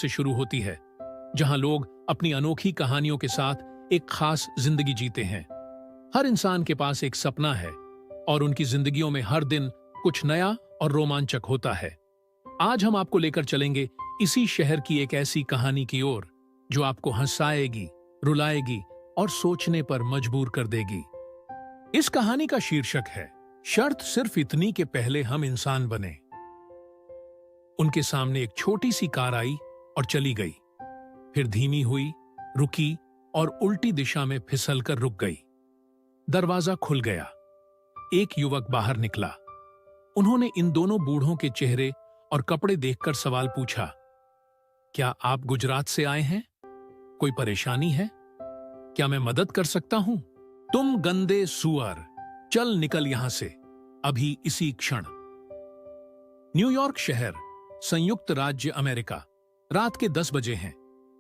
से शुरू होती है, जहां लोग अपनी अनोखी कहानियों के साथ एक खास जिंदगी जीते हैं। हर इंसान के पास एक सपना है और उनकी जिंदगियों में हर दिन कुछ नया और रोमांचक होता है। आज हम आपको लेकर चलेंगे इसी शहर की एक ऐसी कहानी की ओर जो आपको हंसाएगी, रुलाएगी और सोचने पर मजबूर कर देगी। इस कहानी का शीर्षक है शर्त सिर्फ इतनी कि पहले हम इंसान बने। उनके सामने एक छोटी सी कार आई और चली गई, फिर धीमी हुई, रुकी और उल्टी दिशा में फिसल कर रुक गई। दरवाजा खुल गया। एक युवक बाहर निकला। उन्होंने इन दोनों बूढ़ों के चेहरे और कपड़े देखकर सवाल पूछा, क्या आप गुजरात से आए हैं? कोई परेशानी है? क्या मैं मदद कर सकता हूं? तुम गंदे सुअर, चल निकल यहां से, अभी इसी क्षण। न्यूयॉर्क शहर, संयुक्त राज्य अमेरिका। रात के 10 बजे हैं।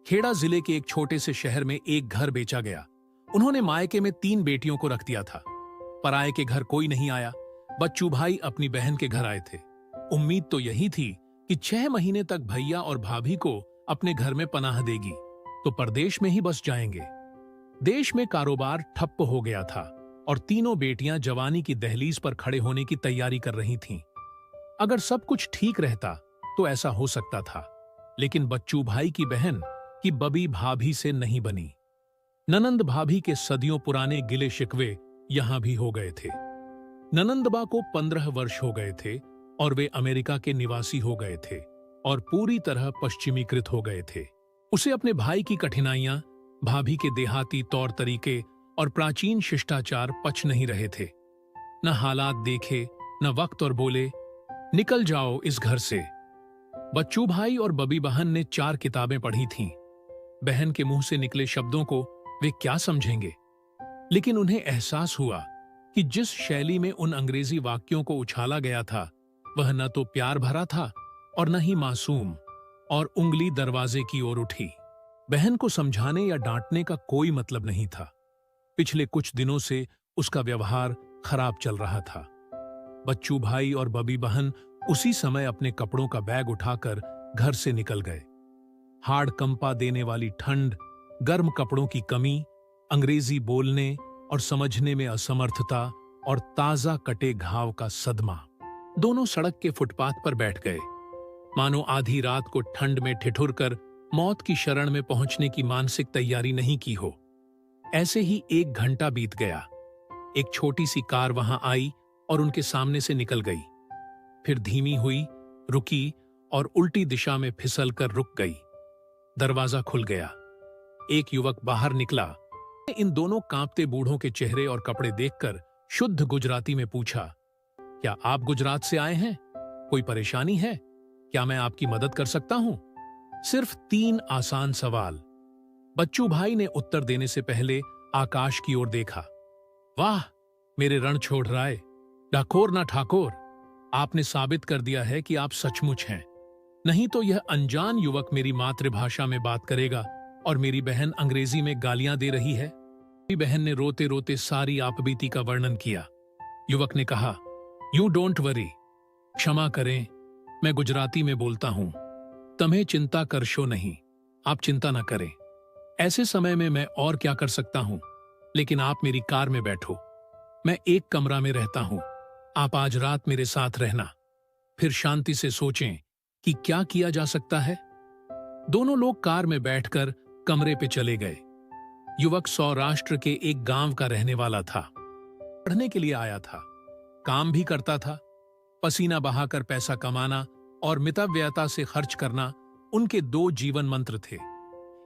खेड़ा जिले के एक छोटे से शहर में एक घर बेचा गया। उन्होंने मायके में 3 बेटियों को रख दिया था। पराये के घर कोई नहीं आया। बच्चू भाई अपनी बहन के घर आए थे। उम्मीद तो यही थी कि 6 महीने तक भैया और भाभी को अपने घर में पनाह देगी तो परदेश में ही बस जाएंगे। देश में कारोबार ठप्प हो गया था और तीनों बेटियां जवानी की दहलीज पर खड़े होने की तैयारी कर रही थीं। अगर सब कुछ ठीक रहता तो ऐसा हो सकता था, लेकिन बच्चू भाई की बहन की बबी भाभी से नहीं बनी। ननंद भाभी के सदियों पुराने गिले शिकवे यहां भी हो गए थे। ननंदबा को 15 वर्ष हो गए थे और वे अमेरिका के निवासी हो गए थे और पूरी तरह पश्चिमीकृत हो गए थे। उसे अपने भाई की कठिनाइयां, भाभी के देहाती तौर तरीके और प्राचीन शिष्टाचार पच नहीं रहे थे। न हालात देखे, न वक्त, और बोले, निकल जाओ इस घर से। बच्चू भाई और बबी बहन ने 4 किताबें पढ़ी थीं। बहन के मुंह से निकले शब्दों को वे क्या समझेंगे, लेकिन उन्हें एहसास हुआ कि जिस शैली में उन अंग्रेजी वाक्यों को उछाला गया था वह न तो प्यार भरा था और न ही मासूम, और उंगली दरवाजे की ओर उठी। बहन को समझाने या डांटने का कोई मतलब नहीं था। पिछले कुछ दिनों से उसका व्यवहार खराब चल रहा था। बच्चू भाई और बबी बहन उसी समय अपने कपड़ों का बैग उठाकर घर से निकल गए। हाड़ कंपा देने वाली ठंड, गर्म कपड़ों की कमी, अंग्रेजी बोलने और समझने में असमर्थता और ताजा कटे घाव का सदमा। दोनों सड़क के फुटपाथ पर बैठ गए, मानो आधी रात को ठंड में ठिठुर कर मौत की शरण में पहुंचने की मानसिक तैयारी नहीं की हो। ऐसे ही 1 घंटा बीत गया। एक छोटी सी कार वहां आई और उनके सामने से निकल गई, फिर धीमी हुई, रुकी और उल्टी दिशा में फिसल कर रुक गई। दरवाजा खुल गया। एक युवक बाहर निकला। इन दोनों कांपते बूढ़ों के चेहरे और कपड़े देखकर शुद्ध गुजराती में पूछा, क्या आप गुजरात से आए हैं? कोई परेशानी है? क्या मैं आपकी मदद कर सकता हूं? सिर्फ 3 आसान सवाल। बच्चू भाई ने उत्तर देने से पहले आकाश की ओर देखा। वाह, मेरे रण छोड़ राय, डाकोर ना ठाकोर, आपने साबित कर दिया है कि आप सचमुच हैं। नहीं तो यह अनजान युवक मेरी मातृभाषा में बात करेगा और मेरी बहन अंग्रेजी में गालियां दे रही है। मेरी बहन ने रोते रोते सारी आपबीती का वर्णन किया। युवक ने कहा, यू डोंट वरी, क्षमा करें, मैं गुजराती में बोलता हूं। तुम्हें चिंता करशो नहीं, आप चिंता ना करें। ऐसे समय में मैं और क्या कर सकता हूं, लेकिन आप मेरी कार में बैठो। मैं एक कमरा में रहता हूं, आप आज रात मेरे साथ रहना, फिर शांति से सोचें कि क्या किया जा सकता है। दोनों लोग कार में बैठकर कमरे पे चले गए। युवक सौराष्ट्र के एक गांव का रहने वाला था। पढ़ने के लिए आया था, काम भी करता था। पसीना बहाकर पैसा कमाना और मितव्ययता से खर्च करना उनके 2 जीवन मंत्र थे।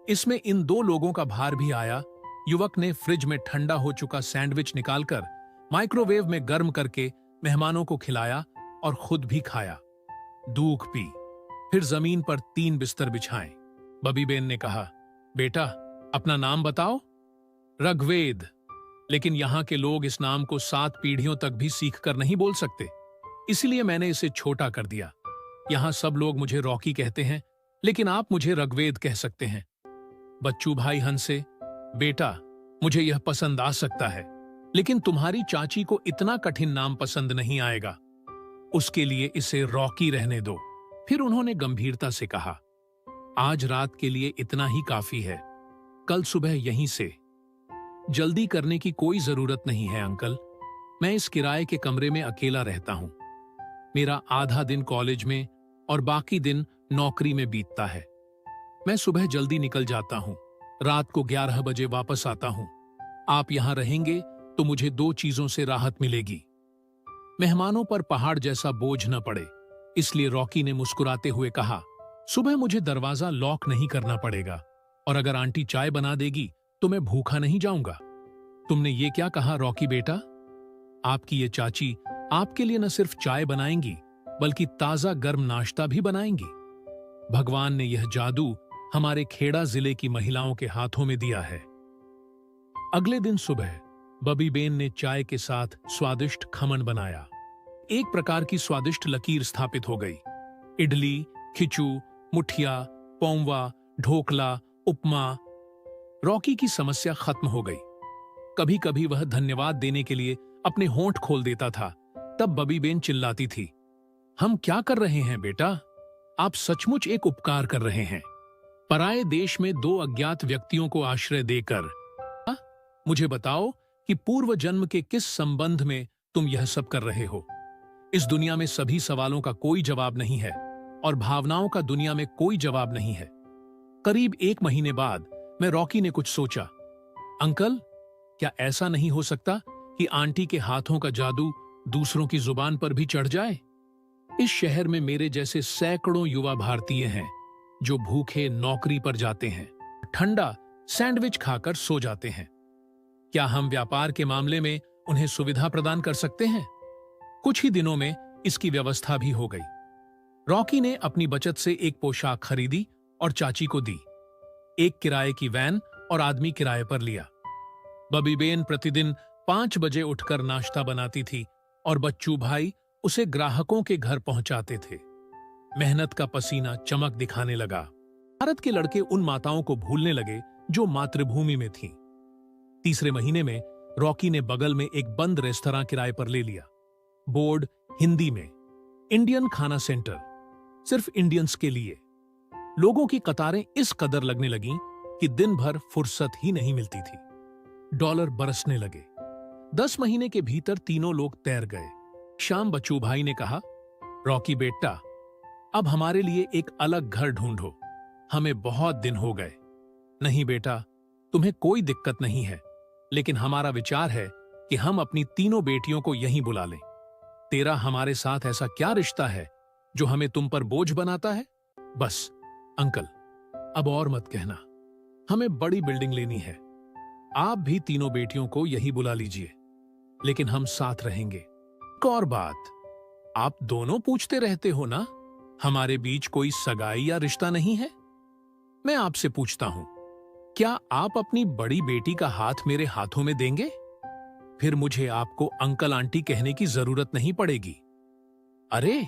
इसमें इन 2 लोगों का भार भी आया। युवक ने फ्रिज में ठंडा हो चुका सैंडविच निकालकर माइक्रोवेव में गर्म करके मेहमानों को खिलाया और खुद भी खाया। दूध पी, फिर जमीन पर 3 बिस्तर बिछाए। बबी बेन ने कहा, बेटा अपना नाम बताओ। ऋग्वेद, लेकिन यहां के लोग इस नाम को 7 पीढ़ियों तक भी सीख कर नहीं बोल सकते, इसलिए मैंने इसे छोटा कर दिया। यहां सब लोग मुझे रॉकी कहते हैं, लेकिन आप मुझे ऋग्वेद कह सकते हैं। बच्चू भाई हंसे, बेटा मुझे यह पसंद आ सकता है, लेकिन तुम्हारी चाची को इतना कठिन नाम पसंद नहीं आएगा। उसके लिए इसे रॉकी रहने दो। फिर उन्होंने गंभीरता से कहा, आज रात के लिए इतना ही काफी है। कल सुबह यहीं से। जल्दी करने की कोई जरूरत नहीं है अंकल। मैं इस किराए के कमरे में अकेला रहता हूं। मेरा आधा दिन कॉलेज में और बाकी दिन नौकरी में बीतता है। मैं सुबह जल्दी निकल जाता हूं, रात को 11 बजे वापस आता हूं। आप यहां रहेंगे तो मुझे 2 चीजों से राहत मिलेगी। मेहमानों पर पहाड़ जैसा बोझ न पड़े, इसलिए रॉकी ने मुस्कुराते हुए कहा, सुबह मुझे दरवाजा लॉक नहीं करना पड़ेगा, और अगर आंटी चाय बना देगी तो मैं भूखा नहीं जाऊंगा। तुमने ये क्या कहा रॉकी बेटा? आपकी ये चाची आपके लिए न सिर्फ चाय बनाएंगी बल्कि ताजा गर्म नाश्ता भी बनाएंगी। भगवान ने यह जादू हमारे खेड़ा जिले की महिलाओं के हाथों में दिया है। अगले दिन सुबह बबी बेन ने चाय के साथ स्वादिष्ट खमन बनाया। एक प्रकार की स्वादिष्ट लकीर स्थापित हो गई। इडली, खिचू, मुठिया, पौंवा, ढोकला, उपमा। रॉकी की समस्या खत्म हो गई। कभी कभी वह धन्यवाद देने के लिए अपने होंठ खोल देता था, तब बबी बेन चिल्लाती थी, हम क्या कर रहे हैं बेटा? आप सचमुच एक उपकार कर रहे हैं। पराये देश में 2 अज्ञात व्यक्तियों को आश्रय देकर। मुझे बताओ कि पूर्व जन्म के किस संबंध में तुम यह सब कर रहे हो? इस दुनिया में सभी सवालों का कोई जवाब नहीं है और भावनाओं का दुनिया में कोई जवाब नहीं है। करीब 1 महीने बाद मैं रॉकी ने कुछ सोचा। अंकल, क्या ऐसा नहीं हो सकता कि आंटी के हाथों का जादू दूसरों की जुबान पर भी चढ़ जाए? इस शहर में मेरे जैसे सैकड़ों युवा भारतीय हैं जो भूखे नौकरी पर जाते हैं, ठंडा सैंडविच खाकर सो जाते हैं। क्या हम व्यापार के मामले में उन्हें सुविधा प्रदान कर सकते हैं? कुछ ही दिनों में इसकी व्यवस्था भी हो गई। रॉकी ने अपनी बचत से एक पोशाक खरीदी और चाची को दी। एक किराए की वैन और आदमी किराए पर लिया। बबी बेन प्रतिदिन 5 बजे उठकर नाश्ता बनाती थी और बच्चू भाई उसे ग्राहकों के घर पहुंचाते थे। मेहनत का पसीना चमक दिखाने लगा। भारत के लड़के उन माताओं को भूलने लगे जो मातृभूमि में थीं। तीसरे महीने में रॉकी ने बगल में एक बंद रेस्तरां किराए पर ले लिया। बोर्ड हिंदी में, इंडियन खाना सेंटर, सिर्फ इंडियंस के लिए। लोगों की कतारें इस कदर लगने लगीं कि दिन भर फुर्सत ही नहीं मिलती थी। डॉलर बरसने लगे। 10 महीने के भीतर तीनों लोग तैर गए। शाम बच्चू भाई ने कहा, रॉकी बेटा, अब हमारे लिए एक अलग घर ढूंढो। हमें बहुत दिन हो गए। नहीं बेटा, तुम्हें कोई दिक्कत नहीं है, लेकिन हमारा विचार है कि हम अपनी तीनों बेटियों को यहीं बुला लें। तेरा हमारे साथ ऐसा क्या रिश्ता है जो हमें तुम पर बोझ बनाता है? बस अंकल, अब और मत कहना। हमें बड़ी बिल्डिंग लेनी है। आप भी तीनों बेटियों को यही बुला लीजिए, लेकिन हम साथ रहेंगे। एक और बात, आप दोनों पूछते रहते हो ना, हमारे बीच कोई सगाई या रिश्ता नहीं है? मैं आपसे पूछता हूं, क्या आप अपनी बड़ी बेटी का हाथ मेरे हाथों में देंगे? फिर मुझे आपको अंकल आंटी कहने की जरूरत नहीं पड़ेगी। अरे,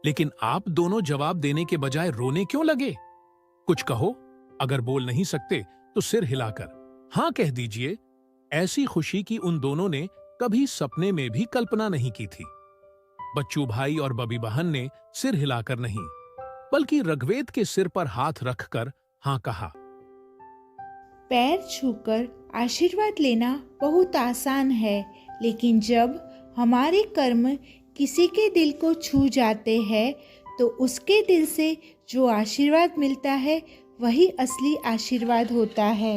लेकिन आप दोनों जवाब देने के बजाय रोने क्यों लगे? कुछ कहो। अगर बोल नहीं सकते तो सिर हिलाकर हां कह दीजिए। ऐसी खुशी की उन दोनों ने कभी सपने में भी कल्पना नहीं की थी। बच्चू भाई और बबी बहन ने सिर हिलाकर नहीं, बल्कि रघवेद के सिर पर हाथ रखकर हां कहा। पैर छूकर आशीर्वाद लेना बहुत आसान है, लेकिन जब हमारे कर्म किसी के दिल को छू जाते हैं तो उसके दिल से जो आशीर्वाद मिलता है वही असली आशीर्वाद होता है।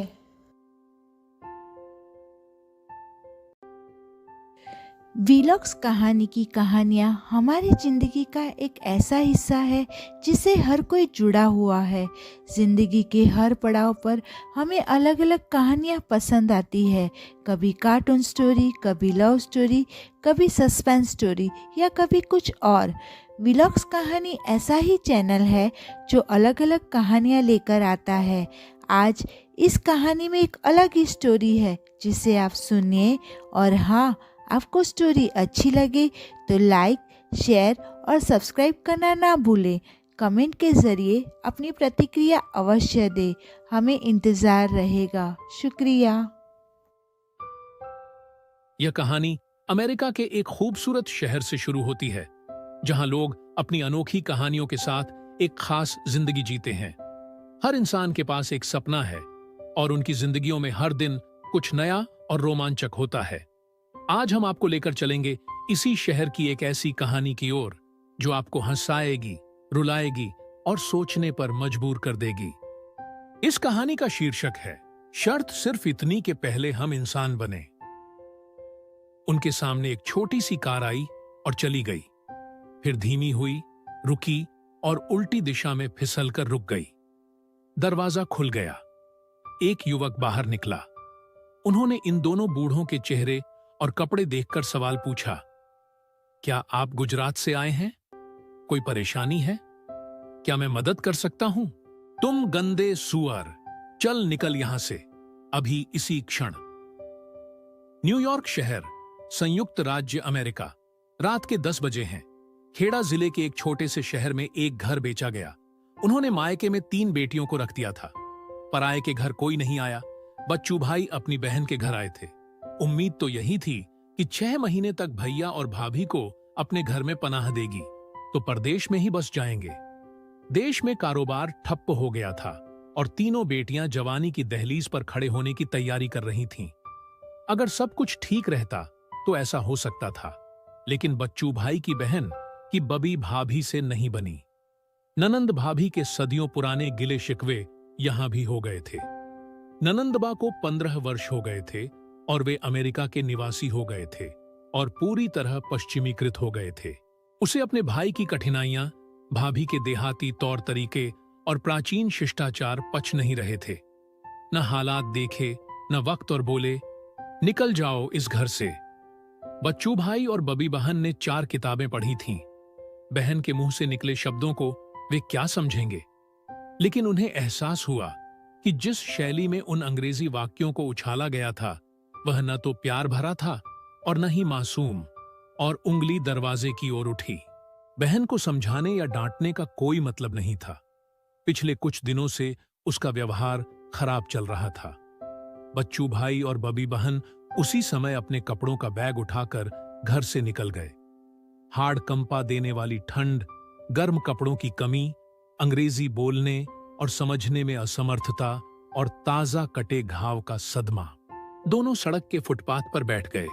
वीलॉग्स कहानी की कहानियाँ हमारी ज़िंदगी का एक ऐसा हिस्सा है जिससे हर कोई जुड़ा हुआ है। ज़िंदगी के हर पड़ाव पर हमें अलग अलग कहानियाँ पसंद आती है। कभी कार्टून स्टोरी, कभी लव स्टोरी, कभी सस्पेंस स्टोरी या कभी कुछ और। वीलॉग्स कहानी ऐसा ही चैनल है जो अलग अलग कहानियाँ लेकर आता है। आज इस कहानी में एक अलग ही स्टोरी है जिसे आप सुनिए, और हाँ, आपको स्टोरी अच्छी लगे तो लाइक, शेयर और सब्सक्राइब करना ना भूलें। कमेंट के ज़रिए अपनी प्रतिक्रिया अवश्य दें, हमें इंतज़ार रहेगा। शुक्रिया। यह कहानी अमेरिका के एक खूबसूरत शहर से शुरू होती है, जहां लोग अपनी अनोखी कहानियों के साथ एक खास जिंदगी जीते हैं। हर इंसान के पास एक सपना है और उनकी जिंदगियों में हर दिन कुछ नया और रोमांचक होता है। आज हम आपको लेकर चलेंगे इसी शहर की एक ऐसी कहानी की ओर जो आपको हंसाएगी, रुलाएगी और सोचने पर मजबूर कर देगी। इस कहानी का शीर्षक है शर्त सिर्फ इतनी कि पहले हम इंसान बने। उनके सामने एक छोटी सी कार आई और चली गई, फिर धीमी हुई, रुकी और उल्टी दिशा में फिसल कर रुक गई। दरवाजा खुल गया। एक युवक बाहर निकला। उन्होंने इन दोनों बूढ़ों के चेहरे और कपड़े देखकर सवाल पूछा, क्या आप गुजरात से आए हैं? कोई परेशानी है? क्या मैं मदद कर सकता हूं? तुम गंदे सुअर, चल निकल यहां से अभी इसी क्षण। न्यूयॉर्क शहर, संयुक्त राज्य अमेरिका। रात के 10 बजे हैं। खेड़ा जिले के एक छोटे से शहर में एक घर बेचा गया। उन्होंने मायके में 3 बेटियों को रख दिया था। पराये के घर कोई नहीं आया। बच्चू भाई अपनी बहन के घर आए थे। उम्मीद तो यही थी कि 6 महीने तक भैया और भाभी को अपने घर में पनाह देगी तो परदेश में ही बस जाएंगे। देश में कारोबार ठप्प हो गया था और तीनों बेटियां जवानी की दहलीज पर खड़े होने की तैयारी कर रही थीं। अगर सब कुछ ठीक रहता तो ऐसा हो सकता था, लेकिन बच्चू भाई की बहन की बबी भाभी से नहीं बनी। ननंद भाभी के सदियों पुराने गिले शिकवे यहां भी हो गए थे। ननंदबा को 15 वर्ष हो गए थे और वे अमेरिका के निवासी हो गए थे और पूरी तरह पश्चिमीकृत हो गए थे। उसे अपने भाई की कठिनाइयां, भाभी के देहाती तौर तरीके और प्राचीन शिष्टाचार पच नहीं रहे थे। न हालात देखे, न वक्त, और बोले, निकल जाओ इस घर से। बच्चू भाई और बबी बहन ने 4 किताबें पढ़ी थीं। बहन के मुंह से निकले शब्दों को वे क्या समझेंगे, लेकिन उन्हें एहसास हुआ कि जिस शैली में उन अंग्रेजी वाक्यों को उछाला गया था वह न तो प्यार भरा था और न ही मासूम, और उंगली दरवाजे की ओर उठी। बहन को समझाने या डांटने का कोई मतलब नहीं था। पिछले कुछ दिनों से उसका व्यवहार खराब चल रहा था। बच्चू भाई और बबी बहन उसी समय अपने कपड़ों का बैग उठाकर घर से निकल गए। हाड़ कंपा देने वाली ठंड, गर्म कपड़ों की कमी, अंग्रेजी बोलने और समझने में असमर्थता और ताजा कटे घाव का सदमा। दोनों सड़क के फुटपाथ पर बैठ गए,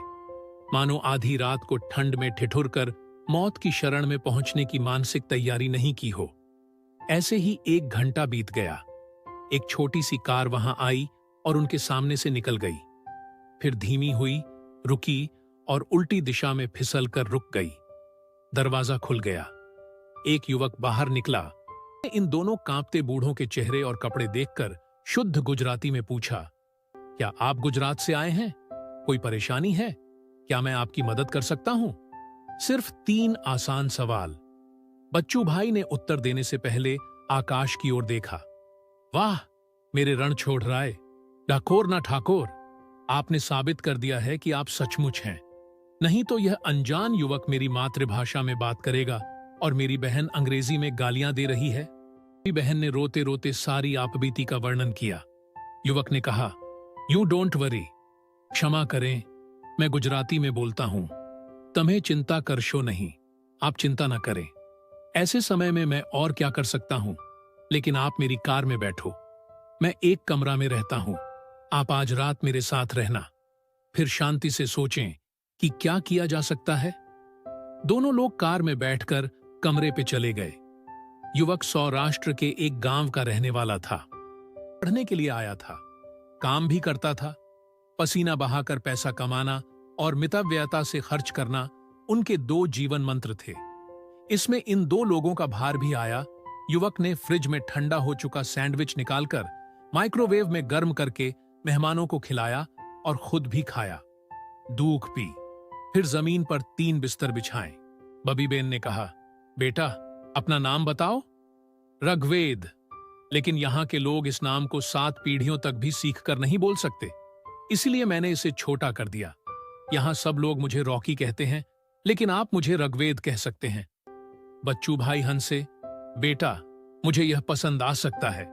मानो आधी रात को ठंड में ठिठुर कर मौत की शरण में पहुंचने की मानसिक तैयारी नहीं की हो। ऐसे ही 1 घंटा बीत गया। एक छोटी सी कार वहां आई और उनके सामने से निकल गई, फिर धीमी हुई, रुकी और उल्टी दिशा में फिसल कर रुक गई। दरवाजा खुल गया। एक युवक बाहर निकला। इन दोनों कांपते बूढ़ों के चेहरे और कपड़े देखकर शुद्ध गुजराती में पूछा, क्या आप गुजरात से आए हैं? कोई परेशानी है? क्या मैं आपकी मदद कर सकता हूं? सिर्फ 3 आसान सवाल। बच्चू भाई ने उत्तर देने से पहले आकाश की ओर देखा। वाह मेरे रण छोड़ राय, डाकोर ना ठाकोर, आपने साबित कर दिया है कि आप सचमुच हैं। नहीं तो यह अनजान युवक मेरी मातृभाषा में बात करेगा और मेरी बहन अंग्रेजी में गालियां दे रही है। मेरी बहन ने रोते रोते सारी आपबीती का वर्णन किया। युवक ने कहा, यू डोंट वरी, क्षमा करें, मैं गुजराती में बोलता हूं। तुम्हें चिंता करशो नहीं, आप चिंता ना करें। ऐसे समय में मैं और क्या कर सकता हूं, लेकिन आप मेरी कार में बैठो। मैं एक कमरा में रहता हूं, आप आज रात मेरे साथ रहना, फिर शांति से सोचें कि क्या किया जा सकता है। दोनों लोग कार में बैठकर कमरे पे चले गए। युवक सौराष्ट्र के एक गांव का रहने वाला था। पढ़ने के लिए आया था, काम भी करता था। पसीना बहाकर पैसा कमाना और मितव्ययता से खर्च करना उनके 2 जीवन मंत्र थे। इसमें इन 2 लोगों का भार भी आया। युवक ने फ्रिज में ठंडा हो चुका सैंडविच निकालकर माइक्रोवेव में गर्म करके मेहमानों को खिलाया और खुद भी खाया। दूध पी, फिर जमीन पर 3 बिस्तर बिछाए। बबी बेन ने कहा, बेटा अपना नाम बताओ। ऋग्वेद। लेकिन यहां के लोग इस नाम को 7 पीढ़ियों तक भी सीख कर नहीं बोल सकते, इसलिए मैंने इसे छोटा कर दिया। यहां सब लोग मुझे रॉकी कहते हैं, लेकिन आप मुझे ऋग्वेद कह सकते हैं। बच्चू भाई हंसे, बेटा मुझे यह पसंद आ सकता है,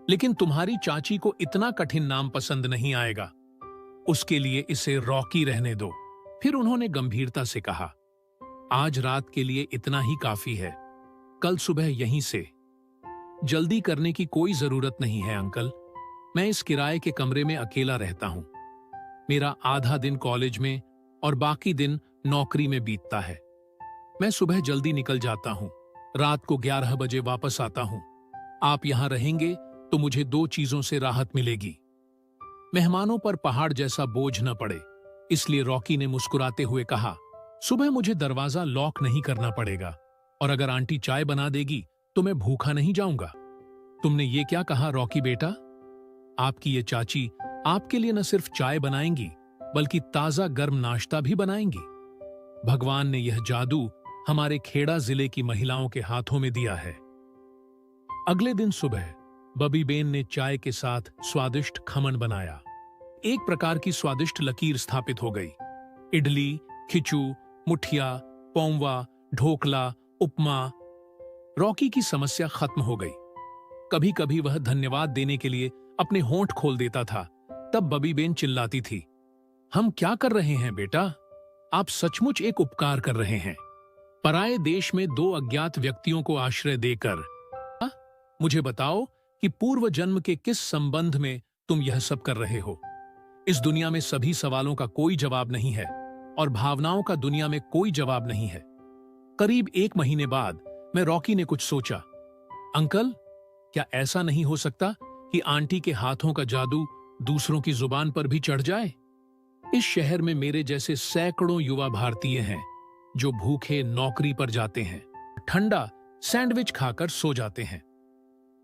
लेकिन तुम्हारी चाची को इतना कठिन नाम पसंद नहीं आएगा, उसके लिए इसे रॉकी रहने दो। फिर उन्होंने गंभीरता से कहा, आज रात के लिए इतना ही काफी है, कल सुबह यहीं से। जल्दी करने की कोई जरूरत नहीं है अंकल। मैं इस किराए के कमरे में अकेला रहता हूँ। मेरा आधा दिन कॉलेज में और बाकी दिन नौकरी में बीतता है। मैं सुबह जल्दी निकल जाता हूँ, रात को 11 बजे वापस आता हूँ। आप यहाँ रहेंगे तो मुझे 2 चीजों से राहत मिलेगी। मेहमानों पर पहाड़ जैसा बोझ न पड़े, इसलिए रॉकी ने मुस्कुराते हुए कहा, सुबह मुझे दरवाजा लॉक नहीं करना पड़ेगा, और अगर आंटी चाय बना देगी तो मैं भूखा नहीं जाऊंगा। तुमने ये क्या कहा रॉकी बेटा? आपकी ये चाची आपके लिए न सिर्फ चाय बनाएंगी बल्कि ताजा गर्म नाश्ता भी बनाएंगी। भगवान ने यह जादू हमारे खेड़ा जिले की महिलाओं के हाथों में दिया है। अगले दिन सुबह बबी बेन ने चाय के साथ स्वादिष्ट खमन बनाया। एक प्रकार की स्वादिष्ट लकीर स्थापित हो गई। इडली, खिचू, मुठिया, पौंवा, ढोकला, उपमा। रॉकी की समस्या खत्म हो गई। कभी कभी वह धन्यवाद देने के लिए अपने होंठ खोल देता था, तब बबी बेन चिल्लाती थी, हम क्या कर रहे हैं बेटा? आप सचमुच एक उपकार कर रहे हैं। पराये देश में 2 अज्ञात व्यक्तियों को आश्रय देकर। मुझे बताओ कि पूर्व जन्म के किस संबंध में तुम यह सब कर रहे हो? इस दुनिया में सभी सवालों का कोई जवाब नहीं है और भावनाओं का दुनिया में कोई जवाब नहीं है। करीब 1 महीने बाद मैं रॉकी ने कुछ सोचा। अंकल, क्या ऐसा नहीं हो सकता कि आंटी के हाथों का जादू दूसरों की जुबान पर भी चढ़ जाए? इस शहर में मेरे जैसे सैकड़ों युवा भारतीय हैं जो भूखे नौकरी पर जाते हैं, ठंडा सैंडविच खाकर सो जाते हैं।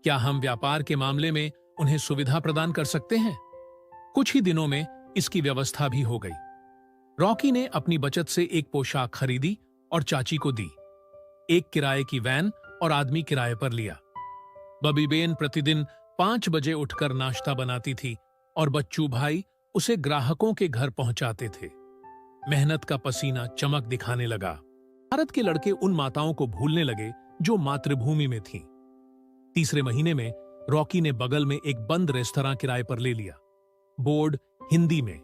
क्या हम व्यापार के मामले में उन्हें सुविधा प्रदान कर सकते हैं? कुछ ही दिनों में इसकी व्यवस्था भी हो गई। रॉकी ने अपनी बचत से एक पोशाक खरीदी और चाची को दी। एक किराए की वैन और आदमी किराए पर लिया। बबी बेन प्रतिदिन 5 बजे उठकर नाश्ता बनाती थी और बच्चू भाई उसे ग्राहकों के घर पहुंचाते थे। मेहनत का पसीना चमक दिखाने लगा। भारत के लड़के उन माताओं को भूलने लगे जो मातृभूमि में थीं। तीसरे महीने में रॉकी ने बगल में एक बंद रेस्तरां किराए पर ले लिया। बोर्ड हिंदी में,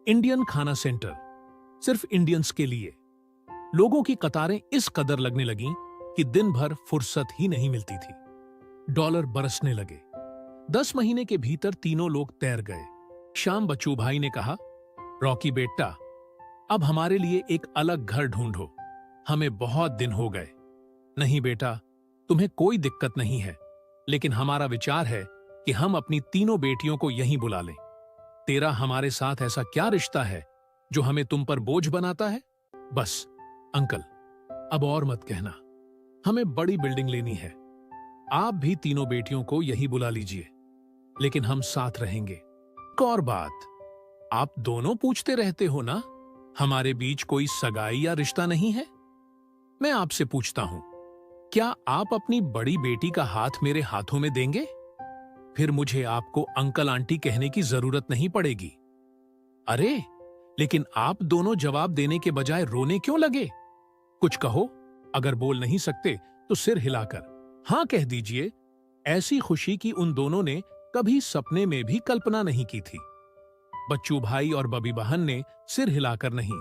इंडियन खाना सेंटर, सिर्फ इंडियंस के लिए। लोगों की कतारें इस कदर लगने लगीं कि दिन भर फुर्सत ही नहीं मिलती थी। डॉलर बरसने लगे। 10 महीने के भीतर तीनों लोग तैर गए। शाम बच्चू भाई ने कहा, रॉकी बेटा, अब हमारे लिए एक अलग घर ढूंढो, हमें बहुत दिन हो गए। नहीं बेटा, तुम्हें कोई दिक्कत नहीं है, लेकिन हमारा विचार है कि हम अपनी तीनों बेटियों को यहीं बुला लें। तेरा हमारे साथ ऐसा क्या रिश्ता है जो हमें तुम पर बोझ बनाता है? बस अंकल, अब और मत कहना। हमें बड़ी बिल्डिंग लेनी है। आप भी तीनों बेटियों को यही बुला लीजिए, लेकिन हम साथ रहेंगे। एक और बात, आप दोनों पूछते रहते हो ना, हमारे बीच कोई सगाई या रिश्ता नहीं है? मैं आपसे पूछता हूं, क्या आप अपनी बड़ी बेटी का हाथ मेरे हाथों में देंगे? फिर मुझे आपको अंकल आंटी कहने की जरूरत नहीं पड़ेगी। अरे, लेकिन आप दोनों जवाब देने के बजाय रोने क्यों लगे? कुछ कहो। अगर बोल नहीं सकते तो सिर हिलाकर हां कह दीजिए। ऐसी खुशी की उन दोनों ने कभी सपने में भी कल्पना नहीं की थी। बच्चू भाई और बबी बहन ने सिर हिलाकर नहीं,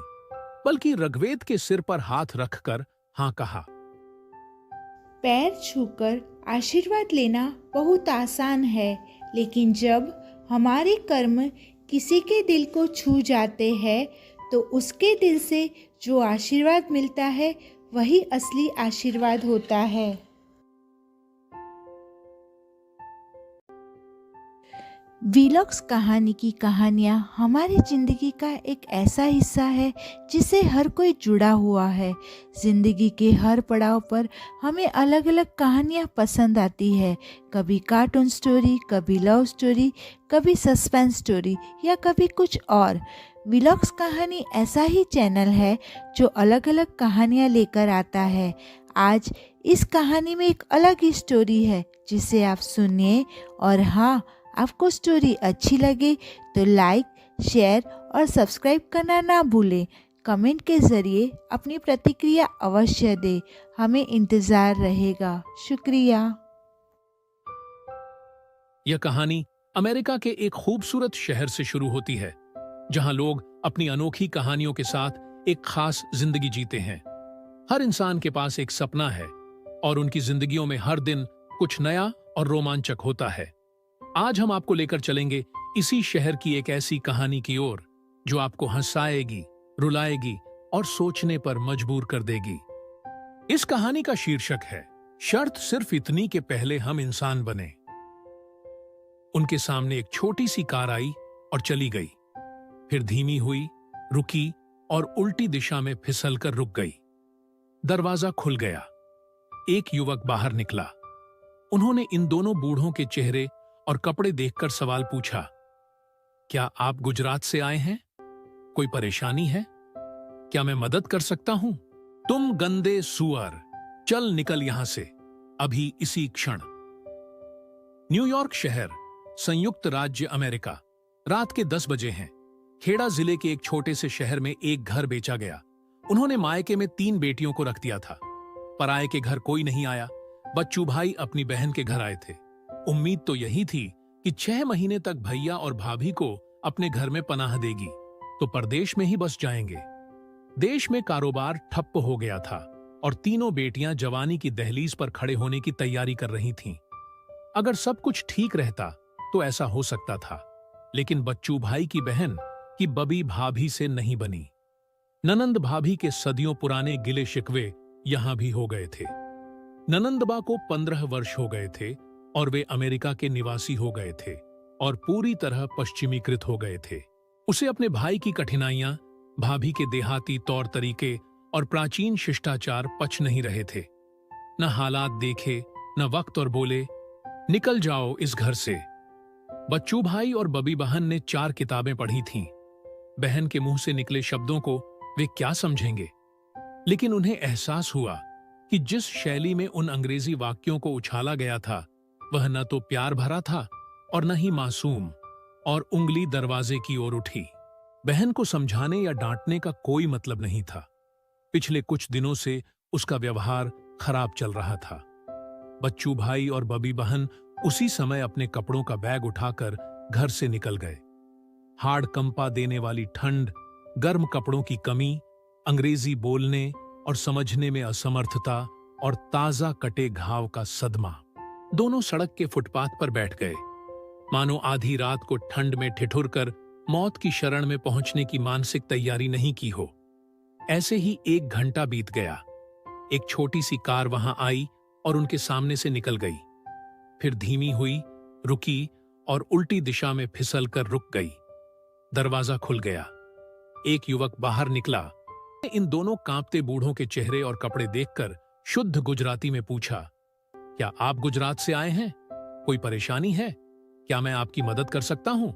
बल्कि रघवेद के सिर पर हाथ रखकर हां कहा। पैर छूकर आशीर्वाद लेना बहुत आसान है, लेकिन जब हमारे कर्म किसी के दिल को छू जाते हैं तो उसके दिल से जो आशीर्वाद मिलता है वही असली आशीर्वाद होता है। वीलॉग्स कहानी की कहानियाँ हमारी ज़िंदगी का एक ऐसा हिस्सा है जिससे हर कोई जुड़ा हुआ है। ज़िंदगी के हर पड़ाव पर हमें अलग अलग कहानियाँ पसंद आती है। कभी कार्टून स्टोरी, कभी लव स्टोरी, कभी सस्पेंस स्टोरी या कभी कुछ और। वीलॉग्स कहानी ऐसा ही चैनल है जो अलग अलग कहानियाँ लेकर आता है। आज इस कहानी में एक अलग ही स्टोरी है जिसे आप सुनिए, और हाँ, आपको स्टोरी अच्छी लगे तो लाइक, शेयर और सब्सक्राइब करना ना भूलें। कमेंट के ज़रिए अपनी प्रतिक्रिया अवश्य दें, हमें इंतज़ार रहेगा। शुक्रिया। यह कहानी अमेरिका के एक खूबसूरत शहर से शुरू होती है, जहां लोग अपनी अनोखी कहानियों के साथ एक खास जिंदगी जीते हैं। हर इंसान के पास एक सपना है और उनकी जिंदगियों में हर दिन कुछ नया और रोमांचक होता है। आज हम आपको लेकर चलेंगे इसी शहर की एक ऐसी कहानी की ओर जो आपको हंसाएगी, रुलाएगी और सोचने पर मजबूर कर देगी। इस कहानी का शीर्षक है शर्त सिर्फ इतनी के पहले हम इंसान बने। उनके सामने एक छोटी सी कार आई और चली गई, फिर धीमी हुई, रुकी और उल्टी दिशा में फिसल कर रुक गई। दरवाजा खुल गया। एक युवक बाहर निकला। उन्होंने इन दोनों बूढ़ों के चेहरे और कपड़े देखकर सवाल पूछा, क्या आप गुजरात से आए हैं? कोई परेशानी है? क्या मैं मदद कर सकता हूं? तुम गंदे सुअर, चल निकल यहां से, अभी इसी क्षण। न्यूयॉर्क शहर, संयुक्त राज्य अमेरिका। रात के 10 बजे हैं। खेड़ा जिले के एक छोटे से शहर में एक घर बेचा गया। उन्होंने मायके में 3 बेटियों को रख दिया था। पराये के घर कोई नहीं आया। बच्चू भाई अपनी बहन के घर आए थे। उम्मीद तो यही थी कि 6 महीने तक भैया और भाभी को अपने घर में पनाह देगी तो परदेश में ही बस जाएंगे। देश में कारोबार ठप्प हो गया था और तीनों बेटियां जवानी की दहलीज पर खड़े होने की तैयारी कर रही थीं। अगर सब कुछ ठीक रहता तो ऐसा हो सकता था, लेकिन बच्चू भाई की बहन की बबी भाभी से नहीं बनी। ननंद भाभी के सदियों पुराने गिले शिकवे यहां भी हो गए थे। ननंदबा को 15 वर्ष हो गए थे और वे अमेरिका के निवासी हो गए थे और पूरी तरह पश्चिमीकृत हो गए थे। उसे अपने भाई की कठिनाइयां, भाभी के देहाती तौर तरीके और प्राचीन शिष्टाचार पच नहीं रहे थे। न हालात देखे, न वक्त, और बोले, निकल जाओ इस घर से। बच्चू भाई और बबी बहन ने 4 किताबें पढ़ी थीं। बहन के मुंह से निकले शब्दों को वे क्या समझेंगे, लेकिन उन्हें एहसास हुआ कि जिस शैली में उन अंग्रेजी वाक्यों को उछाला गया था वह न तो प्यार भरा था और न ही मासूम, और उंगली दरवाजे की ओर उठी। बहन को समझाने या डांटने का कोई मतलब नहीं था। पिछले कुछ दिनों से उसका व्यवहार खराब चल रहा था। बच्चू भाई और बबी बहन उसी समय अपने कपड़ों का बैग उठाकर घर से निकल गए। हाड़ कंपा देने वाली ठंड, गर्म कपड़ों की कमी, अंग्रेजी बोलने और समझने में असमर्थता और ताजा कटे घाव का सदमा। दोनों सड़क के फुटपाथ पर बैठ गए, मानो आधी रात को ठंड में ठिठुर कर मौत की शरण में पहुंचने की मानसिक तैयारी नहीं की हो। ऐसे ही 1 घंटा बीत गया। एक छोटी सी कार वहां आई और उनके सामने से निकल गई, फिर धीमी हुई, रुकी और उल्टी दिशा में फिसल कर रुक गई। दरवाजा खुल गया। एक युवक बाहर निकला। इन दोनों कांपते बूढ़ों के चेहरे और कपड़े देखकर शुद्ध गुजराती में पूछा, क्या आप गुजरात से आए हैं? कोई परेशानी है? क्या मैं आपकी मदद कर सकता हूं?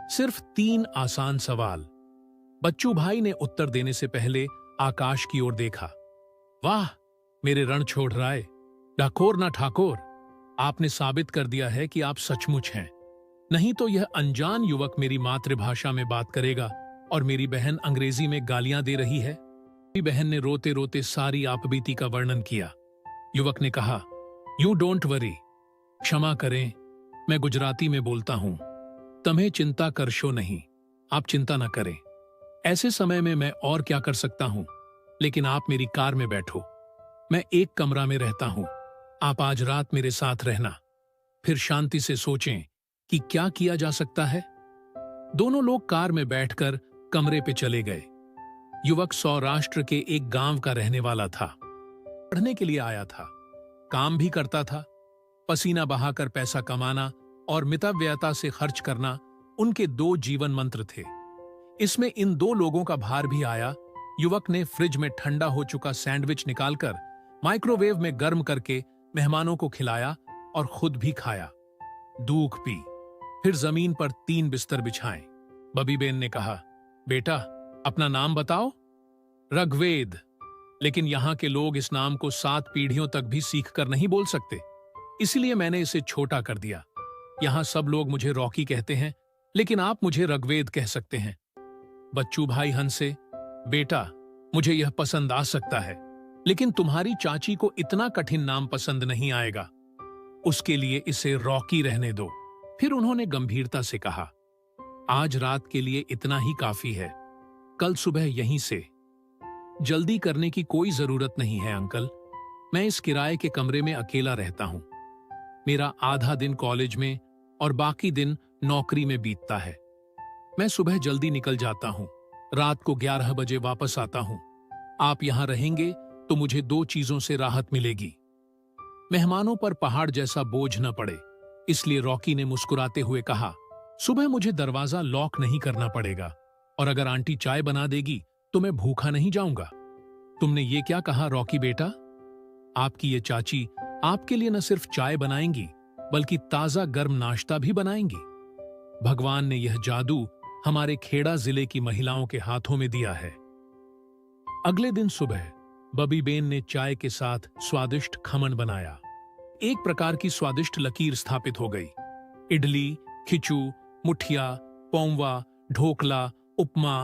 सिर्फ 3 आसान सवाल। बच्चू भाई ने उत्तर देने से पहले आकाश की ओर देखा। वाह मेरे रण छोड़ राय, डाकोर ना ठाकोर, आपने साबित कर दिया है कि आप सचमुच हैं। नहीं तो यह अनजान युवक मेरी मातृभाषा में बात करेगा और मेरी बहन अंग्रेजी में गालियां दे रही है। मेरी बहन ने रोते रोते सारी आपबीती का वर्णन किया। युवक ने कहा, यू डोंट वरी, क्षमा करें, मैं गुजराती में बोलता हूं। तुम्हें चिंता करशो नहीं, आप चिंता न करें। ऐसे समय में मैं और क्या कर सकता हूं, लेकिन आप मेरी कार में बैठो। मैं एक कमरा में रहता हूं, आप आज रात मेरे साथ रहना, फिर शांति से सोचें कि क्या किया जा सकता है। दोनों लोग कार में बैठकर कमरे पे चले गए। युवक सौराष्ट्र के एक गांव का रहने वाला था। पढ़ने के लिए आया था, काम भी करता था। पसीना बहाकर पैसा कमाना और मितव्ययता से खर्च करना उनके 2 जीवन मंत्र थे। इसमें इन 2 लोगों का भार भी आया। युवक ने फ्रिज में ठंडा हो चुका सैंडविच निकालकर माइक्रोवेव में गर्म करके मेहमानों को खिलाया और खुद भी खाया। दूध पी, फिर जमीन पर 3 बिस्तर बिछाए। बबी बेन ने कहा, बेटा अपना नाम बताओ। ऋग्वेद। लेकिन यहां के लोग इस नाम को 7 पीढ़ियों तक भी सीख कर नहीं बोल सकते, इसलिए मैंने इसे छोटा कर दिया। यहां सब लोग मुझे रॉकी कहते हैं, लेकिन आप मुझे ऋग्वेद कह सकते हैं। बच्चू भाई हंसे, बेटा मुझे यह पसंद आ सकता है, लेकिन तुम्हारी चाची को इतना कठिन नाम पसंद नहीं आएगा, उसके लिए इसे रॉकी रहने दो। फिर उन्होंने गंभीरता से कहा, आज रात के लिए इतना ही काफी है, कल सुबह यहीं से। जल्दी करने की कोई जरूरत नहीं है अंकल, मैं इस किराए के कमरे में अकेला रहता हूं। मेरा आधा दिन कॉलेज में और बाकी दिन नौकरी में बीतता है। मैं सुबह जल्दी निकल जाता हूँ, रात को 11 बजे वापस आता हूँ। आप यहाँ रहेंगे तो मुझे 2 चीजों से राहत मिलेगी। मेहमानों पर पहाड़ जैसा बोझ न पड़े, इसलिए रॉकी ने मुस्कुराते हुए कहा, सुबह मुझे दरवाजा लॉक नहीं करना पड़ेगा और अगर आंटी चाय बना देगी तो मैं भूखा नहीं जाऊंगा। तुमने ये क्या कहा रॉकी बेटा? आपकी ये चाची आपके लिए न सिर्फ चाय बनाएंगी बल्कि ताजा गर्म नाश्ता भी बनाएंगी। भगवान ने यह जादू हमारे खेड़ा जिले की महिलाओं के हाथों में दिया है। अगले दिन सुबह बबी बेन ने चाय के साथ स्वादिष्ट खमन बनाया। एक प्रकार की स्वादिष्ट लकीर स्थापित हो गई। इडली, खिचू, मुठिया, पौंवा, ढोकला, उपमा।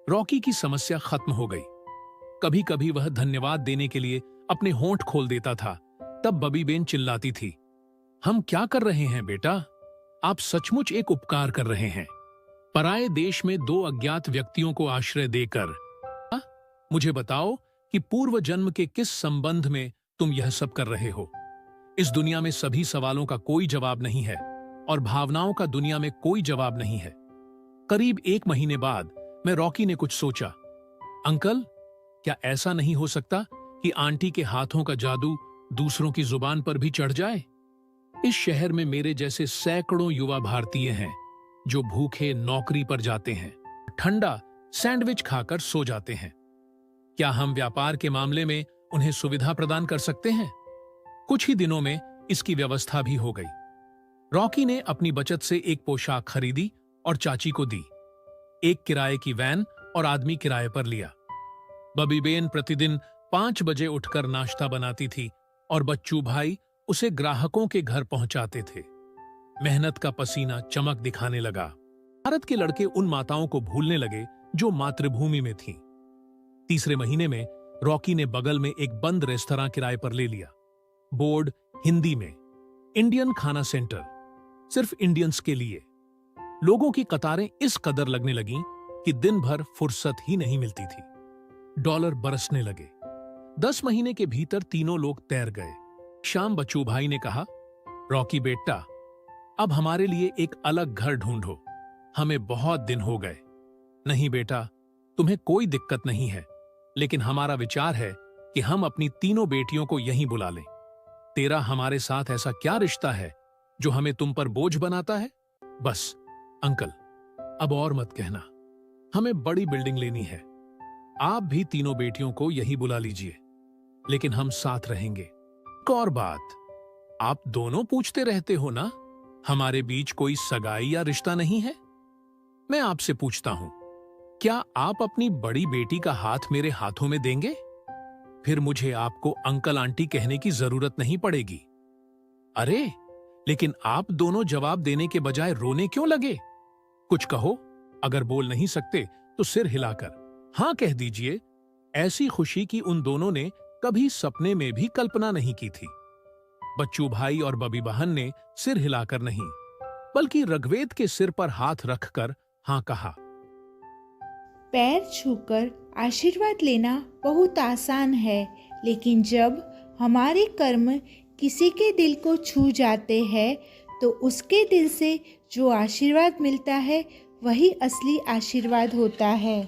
रॉकी की समस्या खत्म हो गई। कभी कभी वह धन्यवाद देने के लिए अपने होंठ खोल देता था, तब बबी बेन चिल्लाती थी, हम क्या कर रहे हैं बेटा? आप सचमुच एक उपकार कर रहे हैं। पराये देश में 2 अज्ञात व्यक्तियों को आश्रय देकर। मुझे बताओ कि पूर्व जन्म के किस संबंध में तुम यह सब कर रहे हो? इस दुनिया में सभी सवालों का कोई जवाब नहीं है और भावनाओं का दुनिया में कोई जवाब नहीं है। करीब 1 महीने बाद मैं रॉकी ने कुछ सोचा। अंकल, क्या ऐसा नहीं हो सकता कि आंटी के हाथों का जादू दूसरों की जुबान पर भी चढ़ जाए? इस शहर में मेरे जैसे सैकड़ों युवा भारतीय हैं जो भूखे नौकरी पर जाते हैं, ठंडा सैंडविच खाकर सो जाते हैं। क्या हम व्यापार के मामले में उन्हें सुविधा प्रदान कर सकते हैं? कुछ ही दिनों में इसकी व्यवस्था भी हो गई। रॉकी ने अपनी बचत से एक पोशाक खरीदी और चाची को दी। एक किराए की वैन और आदमी किराए पर लिया। बबी बेन प्रतिदिन 5 बजे उठकर नाश्ता बनाती थी और बच्चू भाई उसे ग्राहकों के घर पहुंचाते थे। मेहनत का पसीना चमक दिखाने लगा। भारत के लड़के उन माताओं को भूलने लगे जो मातृभूमि में थीं। तीसरे महीने में रॉकी ने बगल में एक बंद रेस्तरां किराए पर ले लिया। बोर्ड हिंदी में, इंडियन खाना सेंटर, सिर्फ इंडियंस के लिए। लोगों की कतारें इस कदर लगने लगीं कि दिन भर फुर्सत ही नहीं मिलती थी। डॉलर बरसने लगे। 10 महीने के भीतर तीनों लोग तैर गए। शाम बच्चू भाई ने कहा, रॉकी बेटा, अब हमारे लिए एक अलग घर ढूंढो, हमें बहुत दिन हो गए। नहीं बेटा, तुम्हें कोई दिक्कत नहीं है, लेकिन हमारा विचार है कि हम अपनी तीनों बेटियों को यहीं बुला लें। तेरा हमारे साथ ऐसा क्या रिश्ता है जो हमें तुम पर बोझ बनाता है? बस अंकल, अब और मत कहना। हमें बड़ी बिल्डिंग लेनी है। आप भी तीनों बेटियों को यही बुला लीजिए, लेकिन हम साथ रहेंगे। एक और बात, आप दोनों पूछते रहते हो ना, हमारे बीच कोई सगाई या रिश्ता नहीं है? मैं आपसे पूछता हूं, क्या आप अपनी बड़ी बेटी का हाथ मेरे हाथों में देंगे? फिर मुझे आपको अंकल आंटी कहने की जरूरत नहीं पड़ेगी। अरे, लेकिन आप दोनों जवाब देने के बजाय रोने क्यों लगे? कुछ कहो। अगर बोल नहीं सकते तो सिर हिलाकर हां कह दीजिए। ऐसी खुशी की उन दोनों ने कभी सपने में भी कल्पना नहीं की थी। बच्चू भाई और बबी बहन ने सिर हिलाकर नहीं, बल्कि रघवेद के सिर पर हाथ रखकर हां कहा। पैर छूकर आशीर्वाद लेना बहुत आसान है, लेकिन जब हमारे कर्म किसी के दिल को छू जाते हैं तो उसके दिल से जो आशीर्वाद मिलता है वही असली आशीर्वाद होता है।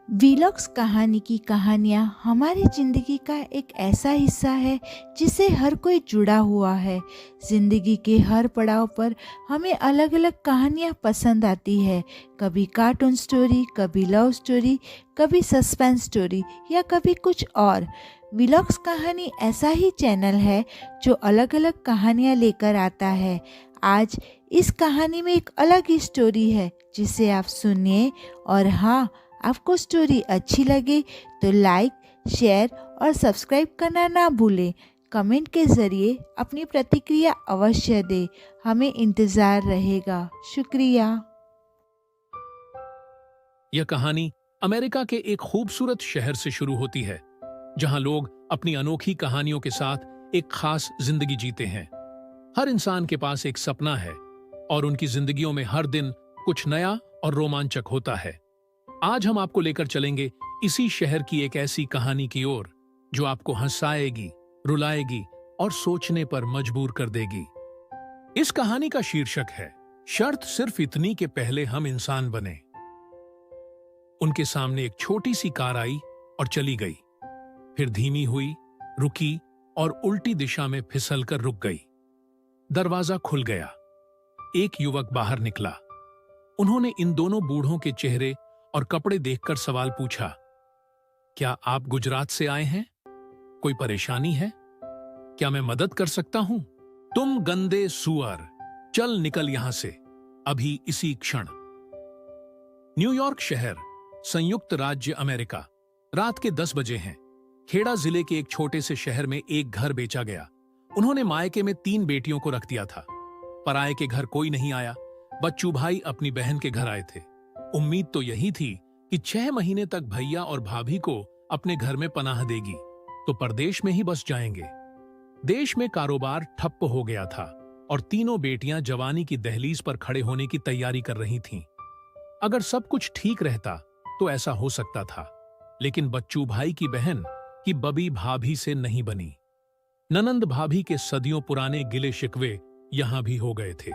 वीलॉग्स कहानी की कहानियाँ हमारी ज़िंदगी का एक ऐसा हिस्सा है जिससे हर कोई जुड़ा हुआ है। ज़िंदगी के हर पड़ाव पर हमें अलग अलग कहानियाँ पसंद आती है। कभी कार्टून स्टोरी, कभी लव स्टोरी, कभी सस्पेंस स्टोरी या कभी कुछ और। वीलॉग्स कहानी ऐसा ही चैनल है जो अलग अलग कहानियाँ लेकर आता है। आज इस कहानी में एक अलग ही स्टोरी है जिसे आप सुनिए, और हाँ, आपको स्टोरी अच्छी लगे तो लाइक, शेयर और सब्सक्राइब करना ना भूलें। कमेंट के ज़रिए अपनी प्रतिक्रिया अवश्य दें, हमें इंतज़ार रहेगा। शुक्रिया। यह कहानी अमेरिका के एक खूबसूरत शहर से शुरू होती है, जहां लोग अपनी अनोखी कहानियों के साथ एक खास जिंदगी जीते हैं। हर इंसान के पास एक सपना है और उनकी जिंदगियों में हर दिन कुछ नया और रोमांचक होता है। आज हम आपको लेकर चलेंगे इसी शहर की एक ऐसी कहानी की ओर जो आपको हंसाएगी, रुलाएगी और सोचने पर मजबूर कर देगी। इस कहानी का शीर्षक है शर्त सिर्फ इतनी कि पहले हम इंसान बने। उनके सामने एक छोटी सी कार आई और चली गई, फिर धीमी हुई, रुकी और उल्टी दिशा में फिसल कर रुक गई। दरवाजा खुल गया। एक युवक बाहर निकला। उन्होंने इन दोनों बूढ़ों के चेहरे और कपड़े देखकर सवाल पूछा, क्या आप गुजरात से आए हैं? कोई परेशानी है? क्या मैं मदद कर सकता हूं? तुम गंदे सुअर, चल निकल यहां से, अभी इसी क्षण। न्यूयॉर्क शहर, संयुक्त राज्य अमेरिका। रात के 10 बजे हैं। खेड़ा जिले के एक छोटे से शहर में एक घर बेचा गया। उन्होंने मायके में 3 बेटियों को रख दिया था। पराये के घर कोई नहीं आया। बच्चू भाई अपनी बहन के घर आए थे। उम्मीद तो यही थी कि 6 महीने तक भैया और भाभी को अपने घर में पनाह देगी, तो परदेश में ही बस जाएंगे। देश में कारोबार ठप्प हो गया था और तीनों बेटियां जवानी की दहलीज पर खड़े होने की तैयारी कर रही थीं। अगर सब कुछ ठीक रहता तो ऐसा हो सकता था, लेकिन बच्चू भाई की बहन की बबी भाभी से नहीं बनी। ननंद भाभी के सदियों पुराने गिले शिकवे यहां भी हो गए थे।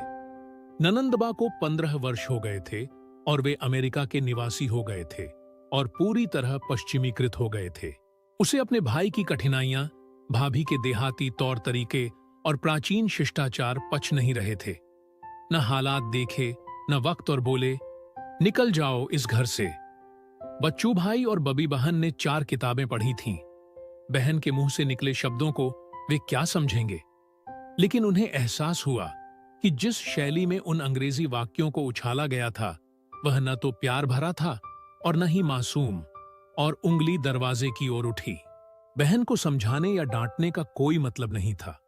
ननंदबा को 15 वर्ष हो गए थे और वे अमेरिका के निवासी हो गए थे और पूरी तरह पश्चिमीकृत हो गए थे। उसे अपने भाई की कठिनाइयां, भाभी के देहाती तौर तरीके और प्राचीन शिष्टाचार पच नहीं रहे थे। न हालात देखे, न वक्त, और बोले, निकल जाओ इस घर से। बच्चू भाई और बबी बहन ने 4 किताबें पढ़ी थीं। बहन के मुंह से निकले शब्दों को वे क्या समझेंगे, लेकिन उन्हें एहसास हुआ कि जिस शैली में उन अंग्रेजी वाक्यों को उछाला गया था वह न तो प्यार भरा था और न ही मासूम, और उंगली दरवाजे की ओर उठी। बहन को समझाने या डांटने का कोई मतलब नहीं था।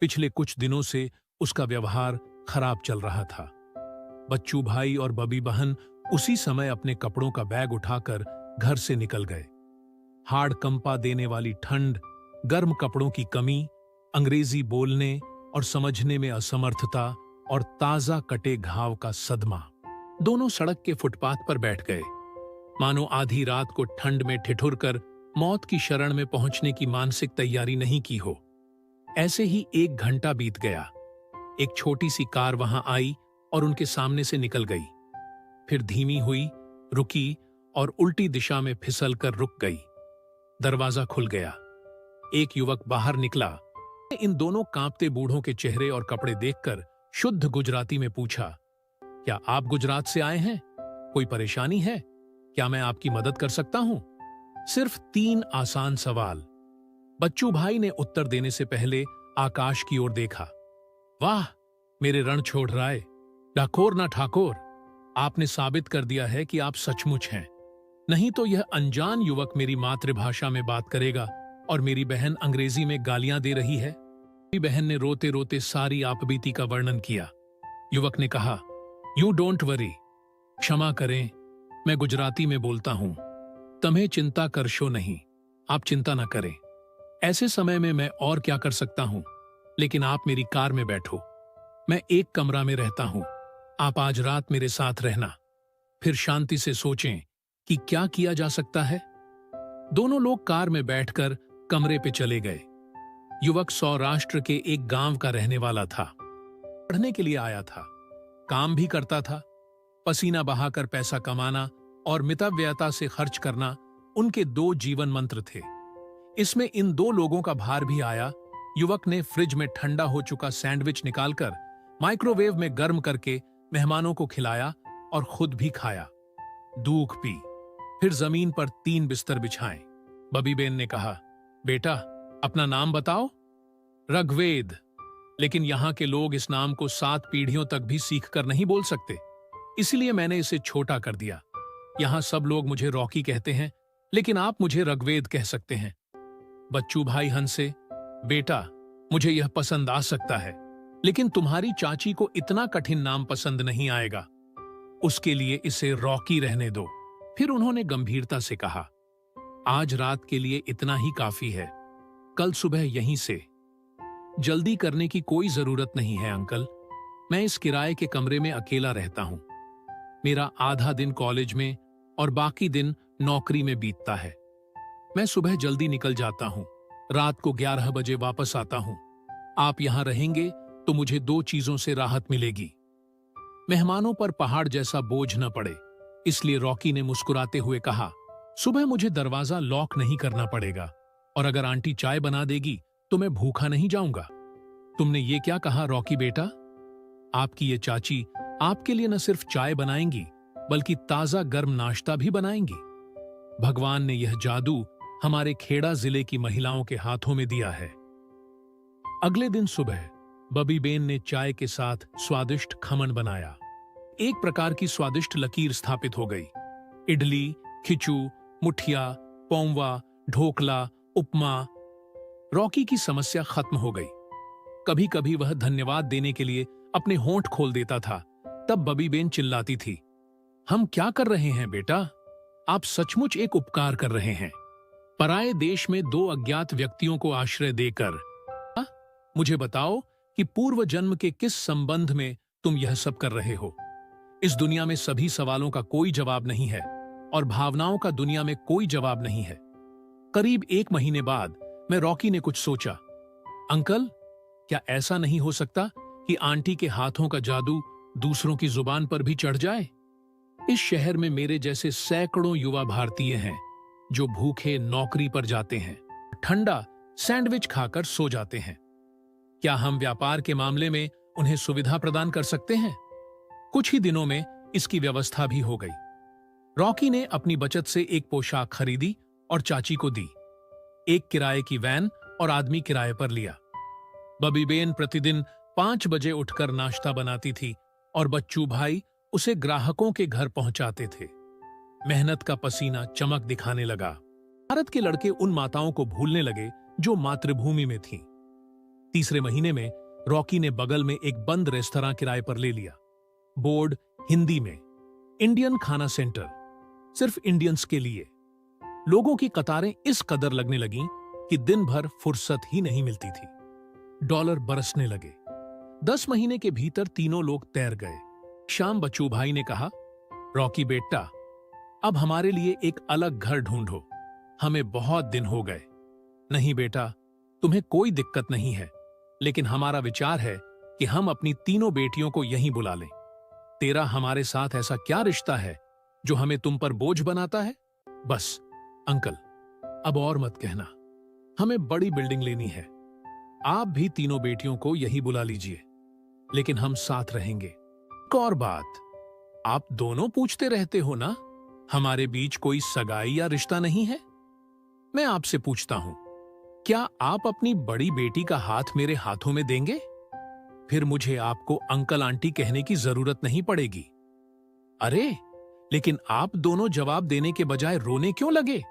पिछले कुछ दिनों से उसका व्यवहार खराब चल रहा था। बच्चू भाई और बबी बहन उसी समय अपने कपड़ों का बैग उठाकर घर से निकल गए। हाड़ कंपा देने वाली ठंड, गर्म कपड़ों की कमी, अंग्रेजी बोलने और समझने में असमर्थता और ताजा कटे घाव का सदमा। दोनों सड़क के फुटपाथ पर बैठ गए, मानो आधी रात को ठंड में ठिठुर कर मौत की शरण में पहुंचने की मानसिक तैयारी नहीं की हो। ऐसे ही 1 घंटा बीत गया। एक छोटी सी कार वहां आई और उनके सामने से निकल गई, फिर धीमी हुई, रुकी और उल्टी दिशा में फिसल कर रुक गई। दरवाजा खुल गया। एक युवक बाहर निकला। इन दोनों कांपते बूढ़ों के चेहरे और कपड़े देखकर शुद्ध गुजराती में पूछा, क्या आप गुजरात से आए हैं? कोई परेशानी है? क्या मैं आपकी मदद कर सकता हूं? सिर्फ 3 आसान सवाल। बच्चू भाई ने उत्तर देने से पहले आकाश की ओर देखा। वाह मेरे रण छोड़ राय, डाकोर ना ठाकोर, आपने साबित कर दिया है कि आप सचमुच हैं। नहीं तो यह अनजान युवक मेरी मातृभाषा में बात करेगा और मेरी बहन अंग्रेजी में गालियां दे रही है। मेरी बहन ने रोते रोते सारी आपबीती का वर्णन किया। युवक ने कहा, यू डोंट वरी, क्षमा करें, मैं गुजराती में बोलता हूं। तुम्हें चिंता करशो नहीं, आप चिंता ना करें। ऐसे समय में मैं और क्या कर सकता हूं, लेकिन आप मेरी कार में बैठो। मैं एक कमरा में रहता हूं, आप आज रात मेरे साथ रहना, फिर शांति से सोचें कि क्या किया जा सकता है। दोनों लोग कार में बैठकर कमरे पे चले गए। युवक सौराष्ट्र के एक गांव का रहने वाला था। पढ़ने के लिए आया था, काम भी करता था। पसीना बहाकर पैसा कमाना और मितव्ययता से खर्च करना उनके 2 जीवन मंत्र थे। इसमें इन 2 लोगों का भार भी आया। युवक ने फ्रिज में ठंडा हो चुका सैंडविच निकालकर माइक्रोवेव में गर्म करके मेहमानों को खिलाया और खुद भी खाया। दूध पी, फिर जमीन पर 3 बिस्तर बिछाए। बबी बेन ने कहा, बेटा अपना नाम बताओ। ऋग्वेद। लेकिन यहां के लोग इस नाम को 7 पीढ़ियों तक भी सीख कर नहीं बोल सकते, इसलिए मैंने इसे छोटा कर दिया। यहां सब लोग मुझे रॉकी कहते हैं, लेकिन आप मुझे ऋग्वेद कह सकते हैं। बच्चू भाई हंसे, बेटा मुझे यह पसंद आ सकता है, लेकिन तुम्हारी चाची को इतना कठिन नाम पसंद नहीं आएगा, उसके लिए इसे रॉकी रहने दो। फिर उन्होंने गंभीरता से कहा, आज रात के लिए इतना ही काफी है, कल सुबह यहीं से। जल्दी करने की कोई जरूरत नहीं है अंकल, मैं इस किराए के कमरे में अकेला रहता हूं। मेरा आधा दिन कॉलेज में और बाकी दिन नौकरी में बीतता है। मैं सुबह जल्दी निकल जाता हूँ, रात को 11 बजे वापस आता हूँ। आप यहाँ रहेंगे तो मुझे 2 चीजों से राहत मिलेगी। मेहमानों पर पहाड़ जैसा बोझ न पड़े, इसलिए रॉकी ने मुस्कुराते हुए कहा, सुबह मुझे दरवाजा लॉक नहीं करना पड़ेगा और अगर आंटी चाय बना देगी तो मैं भूखा नहीं जाऊंगा। तुमने ये क्या कहा रॉकी बेटा? आपकी ये चाची आपके लिए न सिर्फ चाय बनाएंगी बल्कि ताजा गर्म नाश्ता भी बनाएंगी। भगवान ने यह जादू हमारे खेड़ा जिले की महिलाओं के हाथों में दिया है। अगले दिन सुबह बबी बेन ने चाय के साथ स्वादिष्ट खमन बनाया। एक प्रकार की स्वादिष्ट लकीर स्थापित हो गई। इडली, खिचू, मुठिया, पौंवा, ढोकला, उपमा। रॉकी की समस्या खत्म हो गई। कभी कभी वह धन्यवाद देने के लिए अपने होंठ खोल देता था, तब बबी बेन चिल्लाती थी, हम क्या कर रहे हैं बेटा? आप सचमुच एक उपकार कर रहे हैं। पराये देश में 2 अज्ञात व्यक्तियों को आश्रय देकर। मुझे बताओ कि पूर्व जन्म के किस संबंध में तुम यह सब कर रहे हो? इस दुनिया में सभी सवालों का कोई जवाब नहीं है और भावनाओं का दुनिया में कोई जवाब नहीं है। करीब 1 महीने बाद मैं रॉकी ने कुछ सोचा, अंकल, क्या ऐसा नहीं हो सकता कि आंटी के हाथों का जादू दूसरों की जुबान पर भी चढ़ जाए? इस शहर में मेरे जैसे सैकड़ों युवा भारतीय हैं जो भूखे नौकरी पर जाते हैं, ठंडा सैंडविच खाकर सो जाते हैं। क्या हम व्यापार के मामले में उन्हें सुविधा प्रदान कर सकते हैं? कुछ ही दिनों में इसकी व्यवस्था भी हो गई। रॉकी ने अपनी बचत से एक पोशाक खरीदी और चाची को दी। एक किराए की वैन और आदमी किराए पर लिया। बबी बेन प्रतिदिन 5 बजे उठकर नाश्ता बनाती थी और बच्चू भाई उसे ग्राहकों के घर पहुंचाते थे। मेहनत का पसीना चमक दिखाने लगा। भारत के लड़के उन माताओं को भूलने लगे जो मातृभूमि में थीं। तीसरे महीने में रॉकी ने बगल में एक बंद रेस्तरां किराए पर ले लिया। बोर्ड हिंदी में, इंडियन खाना सेंटर, सिर्फ इंडियंस के लिए। लोगों की कतारें इस कदर लगने लगीं कि दिन भर फुर्सत ही नहीं मिलती थी। डॉलर बरसने लगे। 10 महीने के भीतर तीनों लोग तैर गए। शाम बच्चू भाई ने कहा, रॉकी बेटा, अब हमारे लिए एक अलग घर ढूंढो, हमें बहुत दिन हो गए। नहीं बेटा, तुम्हें कोई दिक्कत नहीं है, लेकिन हमारा विचार है कि हम अपनी तीनों बेटियों को यहीं बुला लें। तेरा हमारे साथ ऐसा क्या रिश्ता है जो हमें तुम पर बोझ बनाता है? बस अंकल, अब और मत कहना। हमें बड़ी बिल्डिंग लेनी है। आप भी तीनों बेटियों को यही बुला लीजिए, लेकिन हम साथ रहेंगे। एक और बात, आप दोनों पूछते रहते हो ना, हमारे बीच कोई सगाई या रिश्ता नहीं है? मैं आपसे पूछता हूं, क्या आप अपनी बड़ी बेटी का हाथ मेरे हाथों में देंगे? फिर मुझे आपको अंकल आंटी कहने की जरूरत नहीं पड़ेगी। अरे, लेकिन आप दोनों जवाब देने के बजाय रोने क्यों लगे?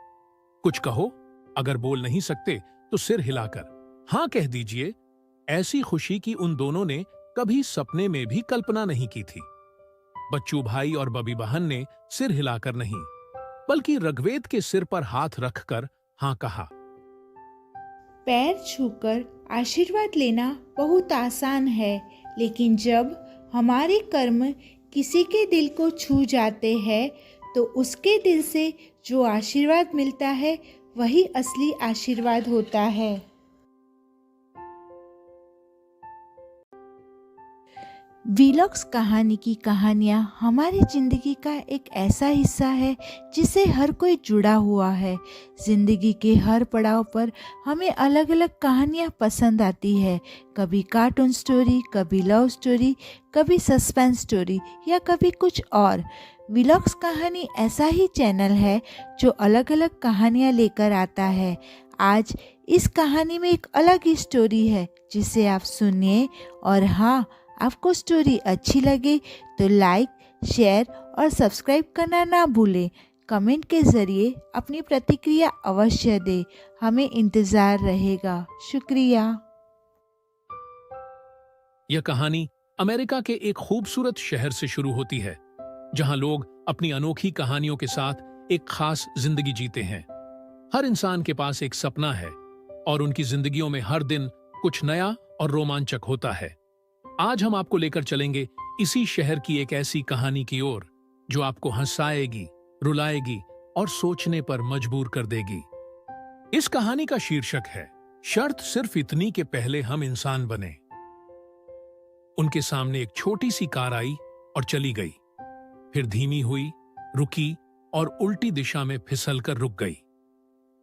कुछ कहो। अगर बोल नहीं सकते तो सिर हिलाकर हां कह दीजिए। ऐसी खुशी की उन दोनों ने कभी सपने में भी कल्पना नहीं की थी। बच्चू भाई और बबी बहन ने सिर हिलाकर नहीं, बल्कि ऋग्वेद के सिर पर हाथ रखकर हां कहा। पैर छूकर आशीर्वाद लेना बहुत आसान है, लेकिन जब हमारे कर्म किसी के दिल को छू जाते हैं तो उसके दिल से जो आशीर्वाद मिलता है वही असली आशीर्वाद होता है। वीलॉग्स कहानी की कहानियाँ हमारी ज़िंदगी का एक ऐसा हिस्सा है जिससे हर कोई जुड़ा हुआ है। ज़िंदगी के हर पड़ाव पर हमें अलग अलग कहानियाँ पसंद आती है। कभी कार्टून स्टोरी, कभी लव स्टोरी, कभी सस्पेंस स्टोरी या कभी कुछ और। वीलॉग्स कहानी ऐसा ही चैनल है जो अलग अलग कहानियाँ लेकर आता है। आज इस कहानी में एक अलग ही स्टोरी है जिसे आप सुनिए, और हाँ, आपको स्टोरी अच्छी लगे तो लाइक, शेयर और सब्सक्राइब करना ना भूलें। कमेंट के ज़रिए अपनी प्रतिक्रिया अवश्य दें, हमें इंतज़ार रहेगा। शुक्रिया। यह कहानी अमेरिका के एक खूबसूरत शहर से शुरू होती है, जहां लोग अपनी अनोखी कहानियों के साथ एक खास जिंदगी जीते हैं। हर इंसान के पास एक सपना है और उनकी जिंदगियों में हर दिन कुछ नया और रोमांचक होता है। आज हम आपको लेकर चलेंगे इसी शहर की एक ऐसी कहानी की ओर जो आपको हंसाएगी, रुलाएगी और सोचने पर मजबूर कर देगी। इस कहानी का शीर्षक है शर्त सिर्फ इतनी कि पहले हम इंसान बने। उनके सामने एक छोटी सी कार आई और चली गई, फिर धीमी हुई, रुकी और उल्टी दिशा में फिसलकर रुक गई।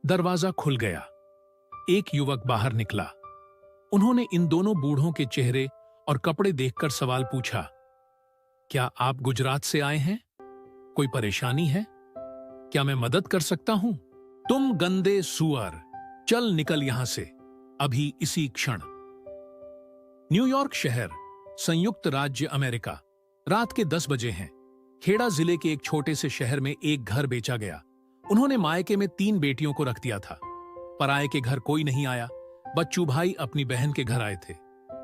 दरवाजा खुल गया। एक युवक बाहर निकला। उन्होंने इन दोनों बूढ़ों के चेहरे और कपड़े देखकर सवाल पूछा, क्या आप गुजरात से आए हैं? कोई परेशानी है? क्या मैं मदद कर सकता हूं? तुम गंदे सुअर, चल निकल यहां से, अभी इसी क्षण। न्यूयॉर्क शहर, संयुक्त राज्य अमेरिका। रात के 10 बजे हैं। खेड़ा जिले के एक छोटे से शहर में एक घर बेचा गया। उन्होंने मायके में 3 बेटियों को रख दिया था। पराये के घर कोई नहीं आया। बच्चू भाई अपनी बहन के घर आए थे।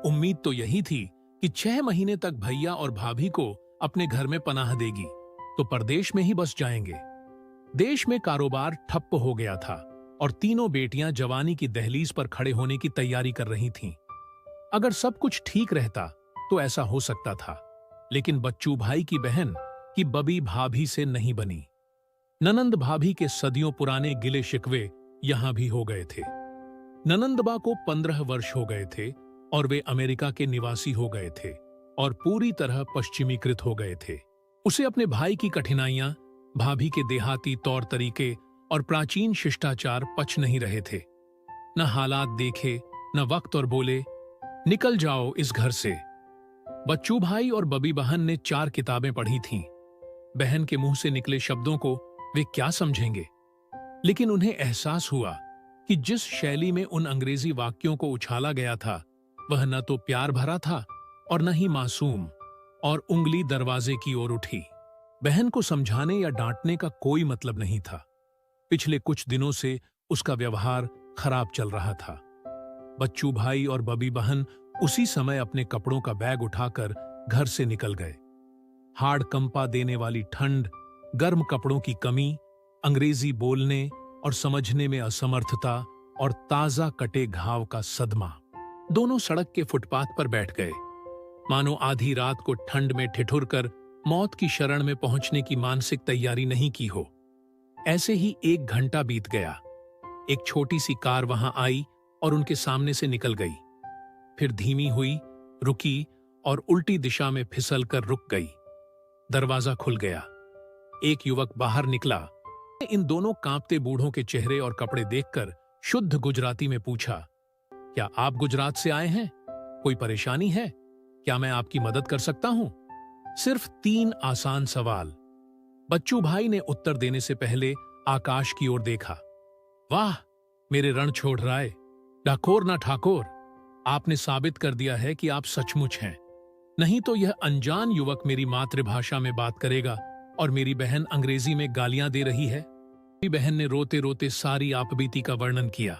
उम्मीद तो यही थी कि 6 महीने तक भैया और भाभी को अपने घर में पनाह देगी, तो परदेश में ही बस जाएंगे। देश में कारोबार ठप्प हो गया था और तीनों बेटियां जवानी की दहलीज पर खड़े होने की तैयारी कर रही थीं। अगर सब कुछ ठीक रहता तो ऐसा हो सकता था, लेकिन बच्चू भाई की बहन की बबी भाभी से नहीं बनी। ननंद भाभी के सदियों पुराने गिले शिकवे यहां भी हो गए थे। ननंदबा को 15 वर्ष हो गए थे और वे अमेरिका के निवासी हो गए थे और पूरी तरह पश्चिमीकृत हो गए थे। उसे अपने भाई की कठिनाइयां, भाभी के देहाती तौर तरीके और प्राचीन शिष्टाचार पच नहीं रहे थे। न हालात देखे, न वक्त, और बोले, निकल जाओ इस घर से। बच्चू भाई और बबी बहन ने 4 किताबें पढ़ी थीं। बहन के मुंह से निकले शब्दों को वे क्या समझेंगे, लेकिन उन्हें एहसास हुआ कि जिस शैली में उन अंग्रेजी वाक्यों को उछाला गया था वह न तो प्यार भरा था और न ही मासूम, और उंगली दरवाजे की ओर उठी। बहन को समझाने या डांटने का कोई मतलब नहीं था। पिछले कुछ दिनों से उसका व्यवहार खराब चल रहा था। बच्चू भाई और बबी बहन उसी समय अपने कपड़ों का बैग उठाकर घर से निकल गए। हाड़ कंपा देने वाली ठंड, गर्म कपड़ों की कमी, अंग्रेजी बोलने और समझने में असमर्थता और ताजा कटे घाव का सदमा। दोनों सड़क के फुटपाथ पर बैठ गए, मानो आधी रात को ठंड में ठिठुर कर मौत की शरण में पहुंचने की मानसिक तैयारी नहीं की हो। ऐसे ही 1 घंटा बीत गया। एक छोटी सी कार वहां आई और उनके सामने से निकल गई, फिर धीमी हुई, रुकी और उल्टी दिशा में फिसल कर रुक गई। दरवाजा खुल गया। एक युवक बाहर निकला। इन दोनों कांपते बूढ़ों के चेहरे और कपड़े देखकर शुद्ध गुजराती में पूछा, क्या आप गुजरात से आए हैं? कोई परेशानी है? क्या मैं आपकी मदद कर सकता हूं? सिर्फ 3 आसान सवाल। बच्चू भाई ने उत्तर देने से पहले आकाश की ओर देखा। वाह, मेरे रण छोड़ राय, डाकोर ना ठाकोर, आपने साबित कर दिया है कि आप सचमुच हैं। नहीं तो यह अनजान युवक मेरी मातृभाषा में बात करेगा और मेरी बहन अंग्रेजी में गालियां दे रही है। मेरी बहन ने रोते रोते सारी आपबीती का वर्णन किया।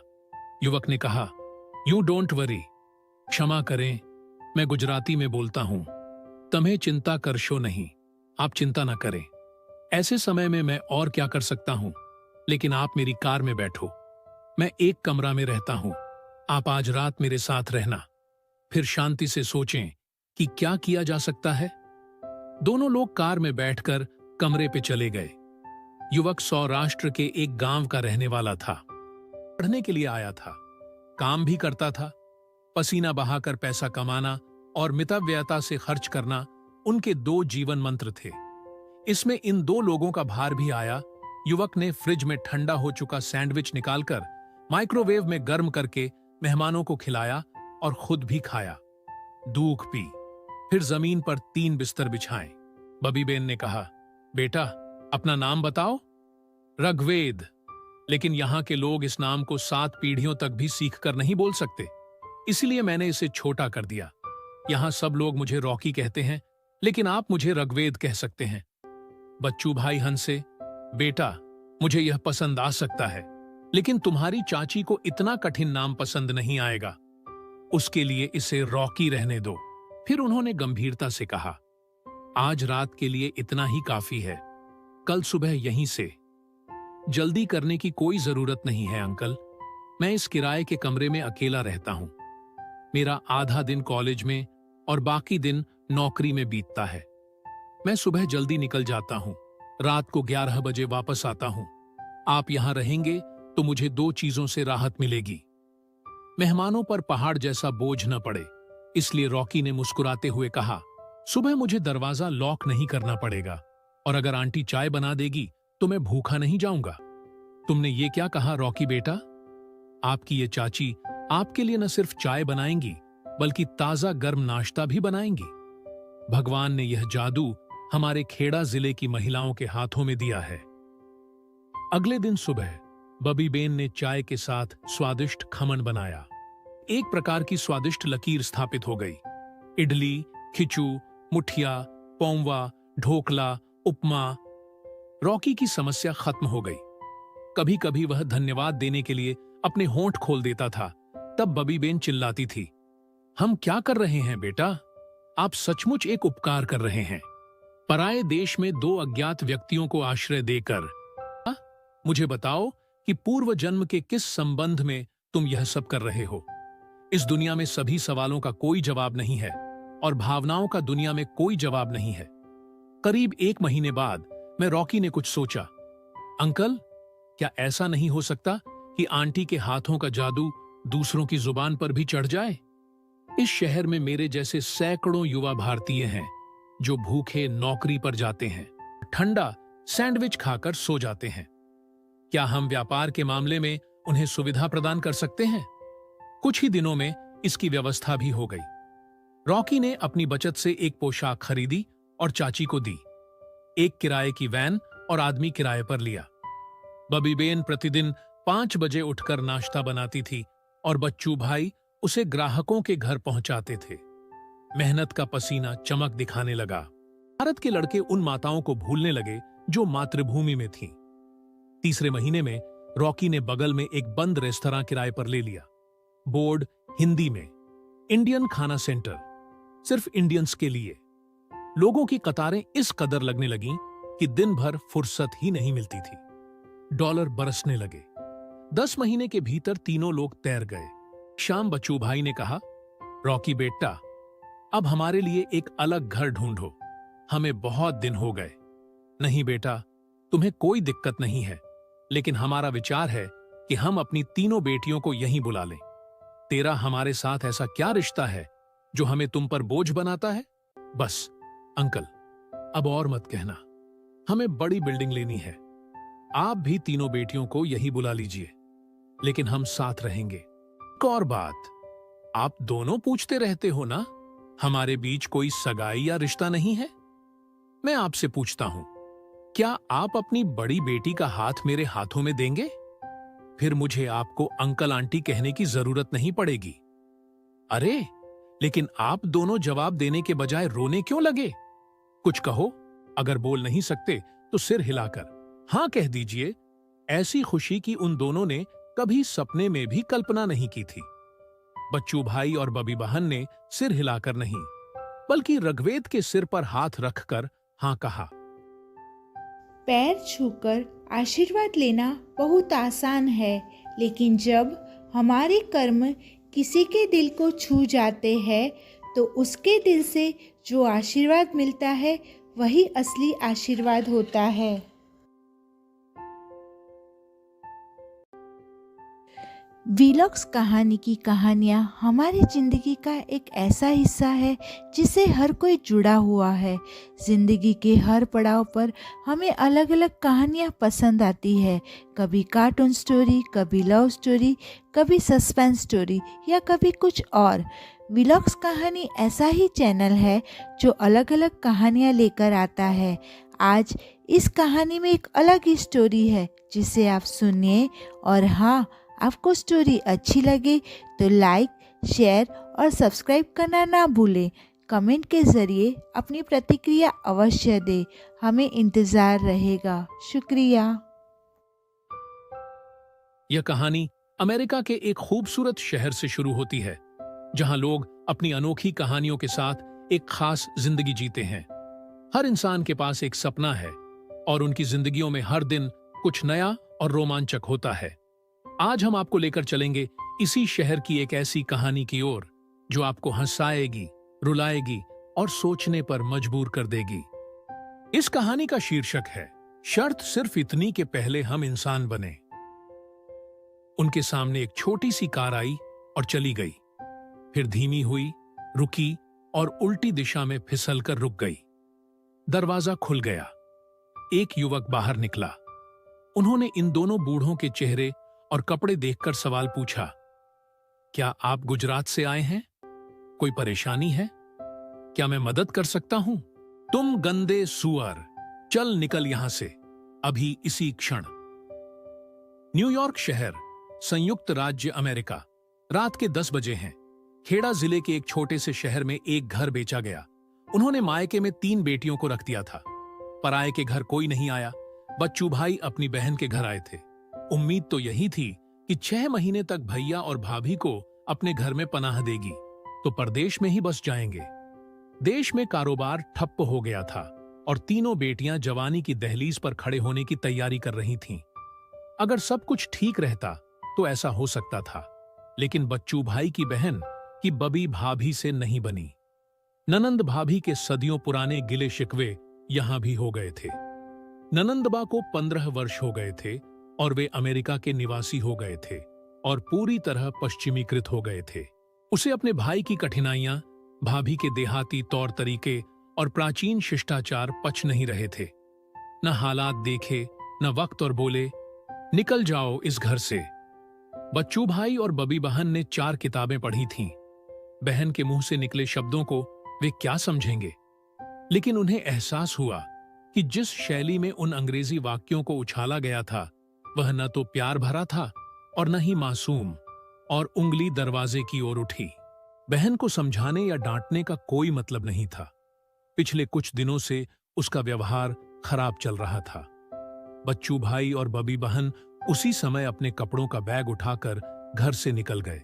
युवक ने कहा, यू डोंट वरी, क्षमा करें, मैं गुजराती में बोलता हूं। तुम्हें चिंता करशो नहीं, आप चिंता ना करें। ऐसे समय में मैं और क्या कर सकता हूं, लेकिन आप मेरी कार में बैठो। मैं एक कमरा में रहता हूं, आप आज रात मेरे साथ रहना, फिर शांति से सोचें कि क्या किया जा सकता है। दोनों लोग कार में बैठकर कमरे पे चले गए। युवक सौराष्ट्र के एक गांव का रहने वाला था। पढ़ने के लिए आया था, काम भी करता था। पसीना बहाकर पैसा कमाना और मितव्ययता से खर्च करना उनके 2 जीवन मंत्र थे। इसमें इन 2 लोगों का भार भी आया। युवक ने फ्रिज में ठंडा हो चुका सैंडविच निकालकर माइक्रोवेव में गर्म करके मेहमानों को खिलाया और खुद भी खाया। दूध पी, फिर जमीन पर 3 बिस्तर बिछाए। बबी बेन ने कहा, बेटा अपना नाम बताओ। ऋग्वेद। लेकिन यहां के लोग इस नाम को 7 पीढ़ियों तक भी सीख कर नहीं बोल सकते, इसलिए मैंने इसे छोटा कर दिया। यहां सब लोग मुझे रॉकी कहते हैं, लेकिन आप मुझे ऋग्वेद कह सकते हैं। बच्चू भाई हंसे, बेटा मुझे यह पसंद आ सकता है, लेकिन तुम्हारी चाची को इतना कठिन नाम पसंद नहीं आएगा, उसके लिए इसे रॉकी रहने दो। फिर उन्होंने गंभीरता से कहा, आज रात के लिए इतना ही काफी है, कल सुबह यहीं से। जल्दी करने की कोई जरूरत नहीं है अंकल, मैं इस किराए के कमरे में अकेला रहता हूं। मेरा आधा दिन कॉलेज में और बाकी दिन नौकरी में बीतता है। मैं सुबह जल्दी निकल जाता हूं, रात को 11 बजे वापस आता हूं। आप यहां रहेंगे तो मुझे दो चीजों से राहत मिलेगी। मेहमानों पर पहाड़ जैसा बोझ न पड़े, इसलिए रॉकी ने मुस्कुराते हुए कहा, सुबह मुझे दरवाजा लॉक नहीं करना पड़ेगा, और अगर आंटी चाय बना देगी तो मैं भूखा नहीं जाऊंगा। तुमने ये क्या कहा रॉकी बेटा? आपकी ये चाची आपके लिए न सिर्फ चाय बनाएंगी बल्कि ताजा गर्म नाश्ता भी बनाएंगी। भगवान ने यह जादू हमारे खेड़ा जिले की महिलाओं के हाथों में दिया है। अगले दिन सुबह बबी बेन ने चाय के साथ स्वादिष्ट खमन बनाया। एक प्रकार की स्वादिष्ट लकीर स्थापित हो गई। इडली, खिचू, मुठिया, पौंवा, ढोकला, उपमा। रॉकी की समस्या खत्म हो गई। कभी कभी वह धन्यवाद देने के लिए अपने होंठ खोल देता था, तब बबी बेन चिल्लाती थी, हम क्या कर रहे हैं बेटा? आप सचमुच एक उपकार कर रहे हैं। पराये देश में दो अज्ञात व्यक्तियों को आश्रय देकर। मुझे बताओ कि पूर्व जन्म के किस संबंध में तुम यह सब कर रहे हो? इस दुनिया में सभी सवालों का कोई जवाब नहीं है और भावनाओं का दुनिया में कोई जवाब नहीं है। करीब 1 महीने बाद मैं रॉकी ने कुछ सोचा। अंकल, क्या ऐसा नहीं हो सकता कि आंटी के हाथों का जादू दूसरों की जुबान पर भी चढ़ जाए? इस शहर में मेरे जैसे सैकड़ों युवा भारतीय हैं जो भूखे नौकरी पर जाते हैं, ठंडा सैंडविच खाकर सो जाते हैं। क्या हम व्यापार के मामले में उन्हें सुविधा प्रदान कर सकते हैं? कुछ ही दिनों में इसकी व्यवस्था भी हो गई। रॉकी ने अपनी बचत से एक पोशाक खरीदी और चाची को दी। एक किराए की वैन और आदमी किराए पर लिया। बबी बेन प्रतिदिन 5 बजे उठकर नाश्ता बनाती थी और बच्चू भाई उसे ग्राहकों के घर पहुंचाते थे। मेहनत का पसीना चमक दिखाने लगा। भारत के लड़के उन माताओं को भूलने लगे जो मातृभूमि में थीं। तीसरे महीने में रॉकी ने बगल में एक बंद रेस्तरां किराए पर ले लिया। बोर्ड हिंदी में, इंडियन खाना सेंटर, सिर्फ इंडियंस के लिए। लोगों की कतारें इस कदर लगने लगीं कि दिन भर फुर्सत ही नहीं मिलती थी। डॉलर बरसने लगे। 10 महीने के भीतर तीनों लोग तैर गए। शाम बच्चू भाई ने कहा, रॉकी बेटा, अब हमारे लिए एक अलग घर ढूंढो, हमें बहुत दिन हो गए। नहीं बेटा, तुम्हें कोई दिक्कत नहीं है, लेकिन हमारा विचार है कि हम अपनी तीनों बेटियों को यहीं बुला लें। तेरा हमारे साथ ऐसा क्या रिश्ता है जो हमें तुम पर बोझ बनाता है? बस अंकल, अब और मत कहना। हमें बड़ी बिल्डिंग लेनी है। आप भी तीनों बेटियों को यही बुला लीजिए, लेकिन हम साथ रहेंगे। एक और बात, आप दोनों पूछते रहते हो ना, हमारे बीच कोई सगाई या रिश्ता नहीं है? मैं आपसे पूछता हूं, क्या आप अपनी बड़ी बेटी का हाथ मेरे हाथों में देंगे? फिर मुझे आपको अंकल आंटी कहने की जरूरत नहीं पड़ेगी। अरे, लेकिन आप दोनों जवाब देने के बजाय रोने क्यों लगे? कुछ कहो। अगर बोल नहीं सकते तो सिर हिलाकर हां कह दीजिए। ऐसी खुशी की उन दोनों ने कभी सपने में भी कल्पना नहीं की थी। बच्चू भाई और बबी बहन ने सिर हिलाकर नहीं, बल्कि ऋग्वेद के सिर पर हाथ रखकर हां कहा। पैर छूकर आशीर्वाद लेना बहुत आसान है, लेकिन जब हमारे कर्म किसी के दिल को छू जाते हैं तो उसके दिल से जो आशीर्वाद मिलता है वही असली आशीर्वाद होता है। वीलॉग्स कहानी की कहानियाँ हमारी ज़िंदगी का एक ऐसा हिस्सा है जिससे हर कोई जुड़ा हुआ है। ज़िंदगी के हर पड़ाव पर हमें अलग अलग कहानियाँ पसंद आती है। कभी कार्टून स्टोरी, कभी लव स्टोरी, कभी सस्पेंस स्टोरी या कभी कुछ और। वीलॉग्स कहानी ऐसा ही चैनल है जो अलग अलग कहानियाँ लेकर आता है। आज इस कहानी में एक अलग ही स्टोरी है जिसे आप सुनिए, और हाँ, आपको स्टोरी अच्छी लगे तो लाइक, शेयर और सब्सक्राइब करना ना भूलें। कमेंट के ज़रिए अपनी प्रतिक्रिया अवश्य दें, हमें इंतज़ार रहेगा। शुक्रिया। यह कहानी अमेरिका के एक खूबसूरत शहर से शुरू होती है, जहां लोग अपनी अनोखी कहानियों के साथ एक खास जिंदगी जीते हैं। हर इंसान के पास एक सपना है और उनकी जिंदगियों में हर दिन कुछ नया और रोमांचक होता है। आज हम आपको लेकर चलेंगे इसी शहर की एक ऐसी कहानी की ओर जो आपको हंसाएगी, रुलाएगी और सोचने पर मजबूर कर देगी। इस कहानी का शीर्षक है, शर्त सिर्फ इतनी कि पहले हम इंसान बने। उनके सामने एक छोटी सी कार आई और चली गई। फिर धीमी हुई, रुकी और उल्टी दिशा में फिसलकर रुक गई। दरवाजा खुल गया। एक युवक बाहर निकला। उन्होंने इन दोनों बूढ़ों के चेहरे और कपड़े देखकर सवाल पूछा, क्या आप गुजरात से आए हैं? कोई परेशानी है? क्या मैं मदद कर सकता हूं? तुम गंदे सुअर, चल निकल यहां से, अभी इसी क्षण। न्यूयॉर्क शहर, संयुक्त राज्य अमेरिका। रात के 10 बजे हैं। खेड़ा जिले के एक छोटे से शहर में एक घर बेचा गया। उन्होंने मायके में 3 बेटियों को रख दिया था। पराये के घर कोई नहीं आया। बच्चू भाई अपनी बहन के घर आए थे। उम्मीद तो यही थी कि 6 महीने तक भैया और भाभी को अपने घर में पनाह देगी, तो परदेश में ही बस जाएंगे। देश में कारोबार ठप्प हो गया था और तीनों बेटियां जवानी की दहलीज पर खड़े होने की तैयारी कर रही थीं। अगर सब कुछ ठीक रहता तो ऐसा हो सकता था, लेकिन बच्चू भाई की बहन की बबी भाभी से नहीं बनी। ननंद भाभी के सदियों पुराने गिले शिकवे यहां भी हो गए थे। ननंदबा को 15 वर्ष हो गए थे और वे अमेरिका के निवासी हो गए थे और पूरी तरह पश्चिमीकृत हो गए थे। उसे अपने भाई की कठिनाइयां, भाभी के देहाती तौर तरीके और प्राचीन शिष्टाचार पच नहीं रहे थे। न हालात देखे, न वक्त, और बोले, निकल जाओ इस घर से। बच्चू भाई और बबी बहन ने 4 किताबें पढ़ी थीं। बहन के मुंह से निकले शब्दों को वे क्या समझेंगे, लेकिन उन्हें एहसास हुआ कि जिस शैली में उन अंग्रेजी वाक्यों को उछाला गया था वह न तो प्यार भरा था और न ही मासूम, और उंगली दरवाजे की ओर उठी। बहन को समझाने या डांटने का कोई मतलब नहीं था। पिछले कुछ दिनों से उसका व्यवहार खराब चल रहा था। बच्चू भाई और बबी बहन उसी समय अपने कपड़ों का बैग उठाकर घर से निकल गए।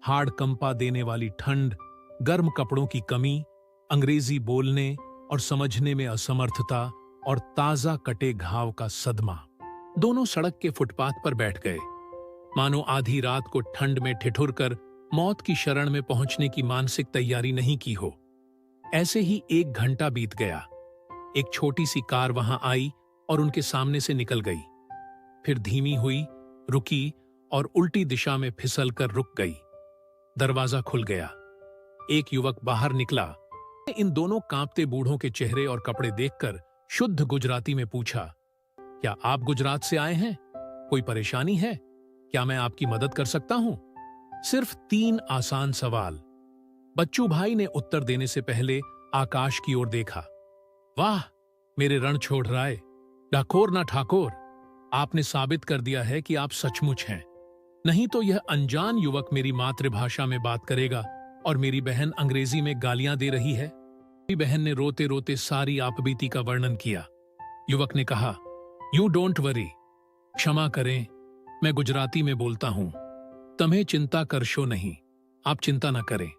हाड़ कंपा देने वाली ठंड, गर्म कपड़ों की कमी, अंग्रेजी बोलने और समझने में असमर्थता और ताजा कटे घाव का सदमा। दोनों सड़क के फुटपाथ पर बैठ गए, मानो आधी रात को ठंड में ठिठुर कर मौत की शरण में पहुंचने की मानसिक तैयारी नहीं की हो। ऐसे ही 1 घंटा बीत गया। एक छोटी सी कार वहां आई और उनके सामने से निकल गई। फिर धीमी हुई, रुकी और उल्टी दिशा में फिसल कर रुक गई। दरवाजा खुल गया। एक युवक बाहर निकला। इन दोनों कांपते बूढ़ों के चेहरे और कपड़े देखकर शुद्ध गुजराती में पूछा, क्या आप गुजरात से आए हैं? कोई परेशानी है? क्या मैं आपकी मदद कर सकता हूं? सिर्फ 3 आसान सवाल। बच्चू भाई ने उत्तर देने से पहले आकाश की ओर देखा। वाह मेरे रण छोड़ राय, डाकोर ना ठाकोर, आपने साबित कर दिया है कि आप सचमुच हैं। नहीं तो यह अनजान युवक मेरी मातृभाषा में बात करेगा और मेरी बहन अंग्रेजी में गालियां दे रही है। मेरी बहन ने रोते रोते सारी आपबीती का वर्णन किया। युवक ने कहा, यू डोंट वरी, क्षमा करें, मैं गुजराती में बोलता हूं। तुम्हें चिंता करशो नहीं, आप चिंता न करें।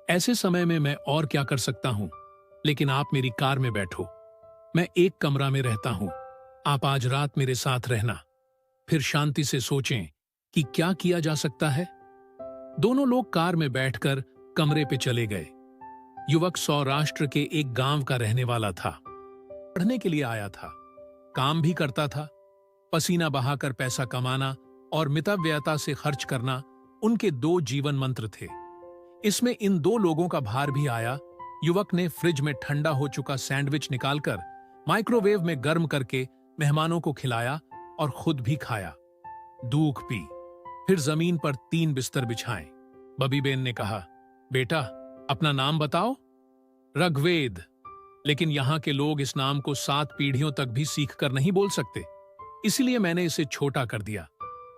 ऐसे समय में मैं और क्या कर सकता हूं, लेकिन आप मेरी कार में बैठो। मैं एक कमरा में रहता हूं, आप आज रात मेरे साथ रहना, फिर शांति से सोचें कि क्या किया जा सकता है। दोनों लोग कार में बैठकर कमरे पे चले गए। युवक सौराष्ट्र के एक गांव का रहने वाला था। पढ़ने के लिए आया था, काम भी करता था। पसीना बहाकर पैसा कमाना और मितव्ययता से खर्च करना उनके 2 जीवन मंत्र थे। इसमें इन 2 लोगों का भार भी आया। युवक ने फ्रिज में ठंडा हो चुका सैंडविच निकालकर माइक्रोवेव में गर्म करके मेहमानों को खिलाया और खुद भी खाया। दूध पी, फिर जमीन पर 3 बिस्तर बिछाए। बबी बेन ने कहा, बेटा अपना नाम बताओ। ऋग्वेद। लेकिन यहां के लोग इस नाम को 7 पीढ़ियों तक भी सीख कर नहीं बोल सकते, इसलिए मैंने इसे छोटा कर दिया।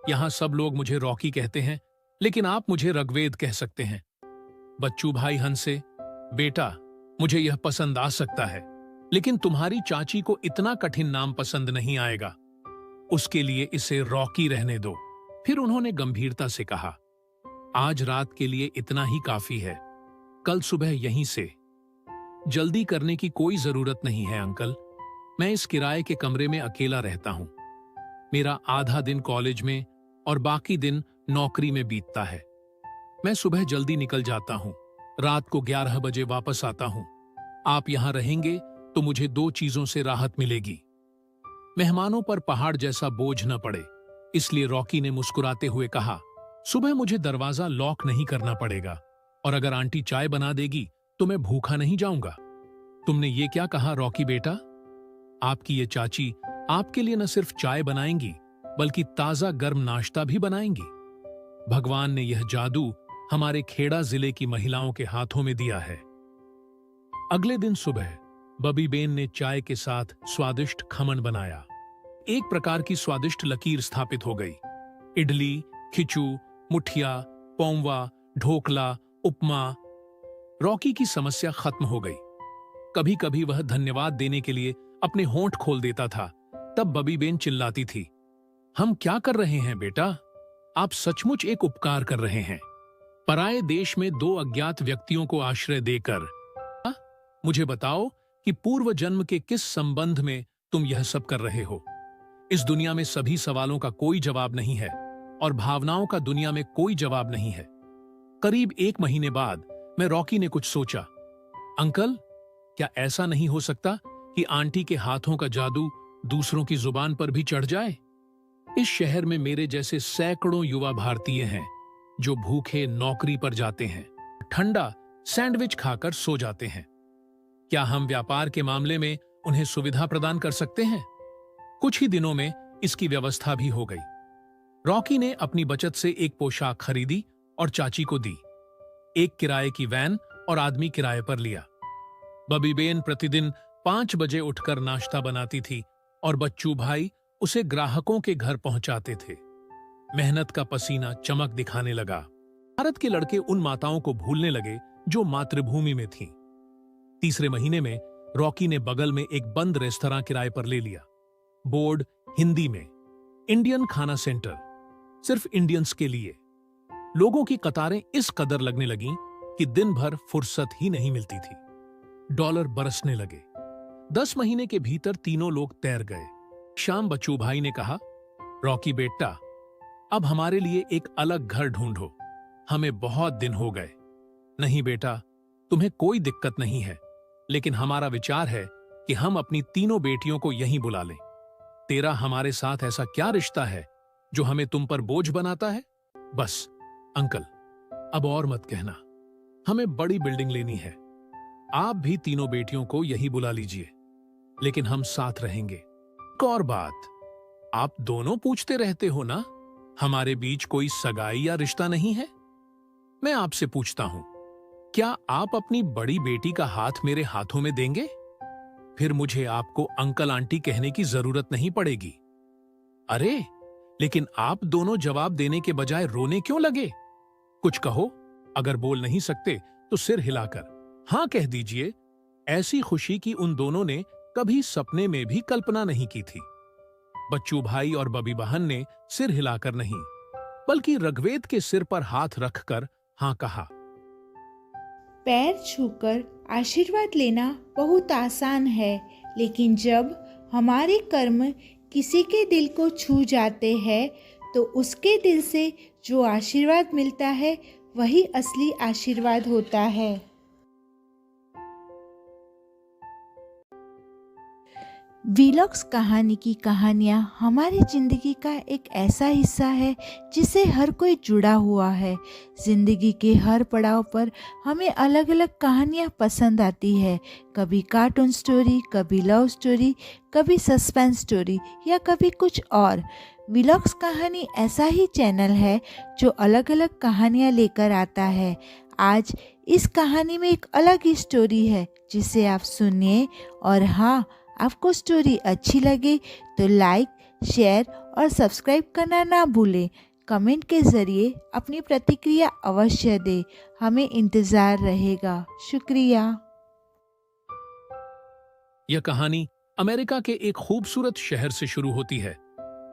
यहां सब लोग मुझे रॉकी कहते हैं, लेकिन आप मुझे ऋग्वेद कह सकते हैं। बच्चू भाई हंसे, बेटा मुझे यह पसंद आ सकता है, लेकिन तुम्हारी चाची को इतना कठिन नाम पसंद नहीं आएगा, उसके लिए इसे रॉकी रहने दो। फिर उन्होंने गंभीरता से कहा, आज रात के लिए इतना ही काफी है, कल सुबह यहीं से। जल्दी करने की कोई जरूरत नहीं है अंकल, मैं इस किराए के कमरे में अकेला रहता हूं। मेरा आधा दिन कॉलेज में और बाकी दिन नौकरी में बीतता है। मैं सुबह जल्दी निकल जाता हूं, रात को 11 बजे वापस आता हूं। आप यहां रहेंगे तो मुझे 2 चीजों से राहत मिलेगी। मेहमानों पर पहाड़ जैसा बोझ न पड़े, इसलिए रॉकी ने मुस्कुराते हुए कहा, सुबह मुझे दरवाजा लॉक नहीं करना पड़ेगा, और अगर आंटी चाय बना देगी तो मैं भूखा नहीं जाऊंगा। तुमने ये क्या कहा रॉकी बेटा? आपकी ये चाची आपके लिए न सिर्फ चाय बनाएंगी बल्कि ताजा गर्म नाश्ता भी बनाएंगी। भगवान ने यह जादू हमारे खेड़ा जिले की महिलाओं के हाथों में दिया है। अगले दिन सुबह बबी बेन ने चाय के साथ स्वादिष्ट खमन बनाया। एक प्रकार की स्वादिष्ट लकीर स्थापित हो गई। इडली, खिचू, मुठिया, पौंवा, ढोकला, उपमा। रॉकी की समस्या खत्म हो गई। कभी कभी वह धन्यवाद देने के लिए अपने होंठ खोल देता था। तब बबी बेन चिल्लाती थी, हम क्या कर रहे हैं बेटा? आप सचमुच एक उपकार कर रहे हैं। पराये देश में दो अज्ञात व्यक्तियों को आश्रय देकर। मुझे बताओ कि पूर्व जन्म के किस संबंध में तुम यह सब कर रहे हो? इस दुनिया में सभी सवालों का कोई जवाब नहीं है और भावनाओं का दुनिया में कोई जवाब नहीं है। करीब 1 महीने बाद मैं रॉकी ने कुछ सोचा। अंकल, क्या ऐसा नहीं हो सकता कि आंटी के हाथों का जादू दूसरों की जुबान पर भी चढ़ जाए? इस शहर में मेरे जैसे सैकड़ों युवा भारतीय हैं जो भूखे नौकरी पर जाते हैं, ठंडा सैंडविच खाकर सो जाते हैं। क्या हम व्यापार के मामले में उन्हें सुविधा प्रदान कर सकते हैं? कुछ ही दिनों में इसकी व्यवस्था भी हो गई। रॉकी ने अपनी बचत से एक पोशाक खरीदी और चाची को दी। एक किराए की वैन और आदमी किराए पर लिया। बबी बेन प्रतिदिन 5 बजे उठकर नाश्ता बनाती थी और बच्चू भाई उसे ग्राहकों के घर पहुंचाते थे। मेहनत का पसीना चमक दिखाने लगा। भारत के लड़के उन माताओं को भूलने लगे जो मातृभूमि में थीं। तीसरे महीने में रॉकी ने बगल में एक बंद रेस्तरां किराए पर ले लिया। बोर्ड हिंदी में, इंडियन खाना सेंटर, सिर्फ इंडियंस के लिए। लोगों की कतारें इस कदर लगने लगीं कि दिन भर फुर्सत ही नहीं मिलती थी। डॉलर बरसने लगे। 10 महीने के भीतर तीनों लोग तैर गए। शाम बच्चू भाई ने कहा, रॉकी बेटा, अब हमारे लिए एक अलग घर ढूंढो, हमें बहुत दिन हो गए। नहीं बेटा, तुम्हें कोई दिक्कत नहीं है, लेकिन हमारा विचार है कि हम अपनी तीनों बेटियों को यहीं बुला लें। तेरा हमारे साथ ऐसा क्या रिश्ता है जो हमें तुम पर बोझ बनाता है? बस अंकल, अब और मत कहना। हमें बड़ी बिल्डिंग लेनी है। आप भी तीनों बेटियों को यही बुला लीजिए, लेकिन हम साथ रहेंगे। एक और बात, आप दोनों पूछते रहते हो ना, हमारे बीच कोई सगाई या रिश्ता नहीं है? मैं आपसे पूछता हूं, क्या आप अपनी बड़ी बेटी का हाथ मेरे हाथों में देंगे? फिर मुझे आपको अंकल आंटी कहने की जरूरत नहीं पड़ेगी। अरे, लेकिन आप दोनों जवाब देने के बजाय रोने क्यों लगे? कुछ कहो। अगर बोल नहीं सकते तो सिर हिलाकर हां कह दीजिए। ऐसी खुशी की उन दोनों ने कभी सपने में भी कल्पना नहीं की थी। बच्चू भाई और बबी बहन ने सिर हिलाकर नहीं, बल्कि रघवेद के सिर पर हाथ रखकर हां कहा। पैर छूकर आशीर्वाद लेना बहुत आसान है, लेकिन जब हमारे कर्म किसी के दिल को छू जाते हैं तो उसके दिल से जो आशीर्वाद मिलता है वही असली आशीर्वाद होता है। वीलॉग्स कहानी की कहानियाँ हमारी ज़िंदगी का एक ऐसा हिस्सा है जिससे हर कोई जुड़ा हुआ है। ज़िंदगी के हर पड़ाव पर हमें अलग अलग कहानियाँ पसंद आती है। कभी कार्टून स्टोरी, कभी लव स्टोरी, कभी सस्पेंस स्टोरी या कभी कुछ और। वीलॉग्स कहानी ऐसा ही चैनल है जो अलग अलग कहानियाँ लेकर आता है। आज इस कहानी में एक अलग ही स्टोरी है जिसे आप सुनिए, और हाँ, आपको स्टोरी अच्छी लगे तो लाइक, शेयर और सब्सक्राइब करना ना भूलें। कमेंट के ज़रिए अपनी प्रतिक्रिया अवश्य दें, हमें इंतज़ार रहेगा। शुक्रिया। यह कहानी अमेरिका के एक खूबसूरत शहर से शुरू होती है,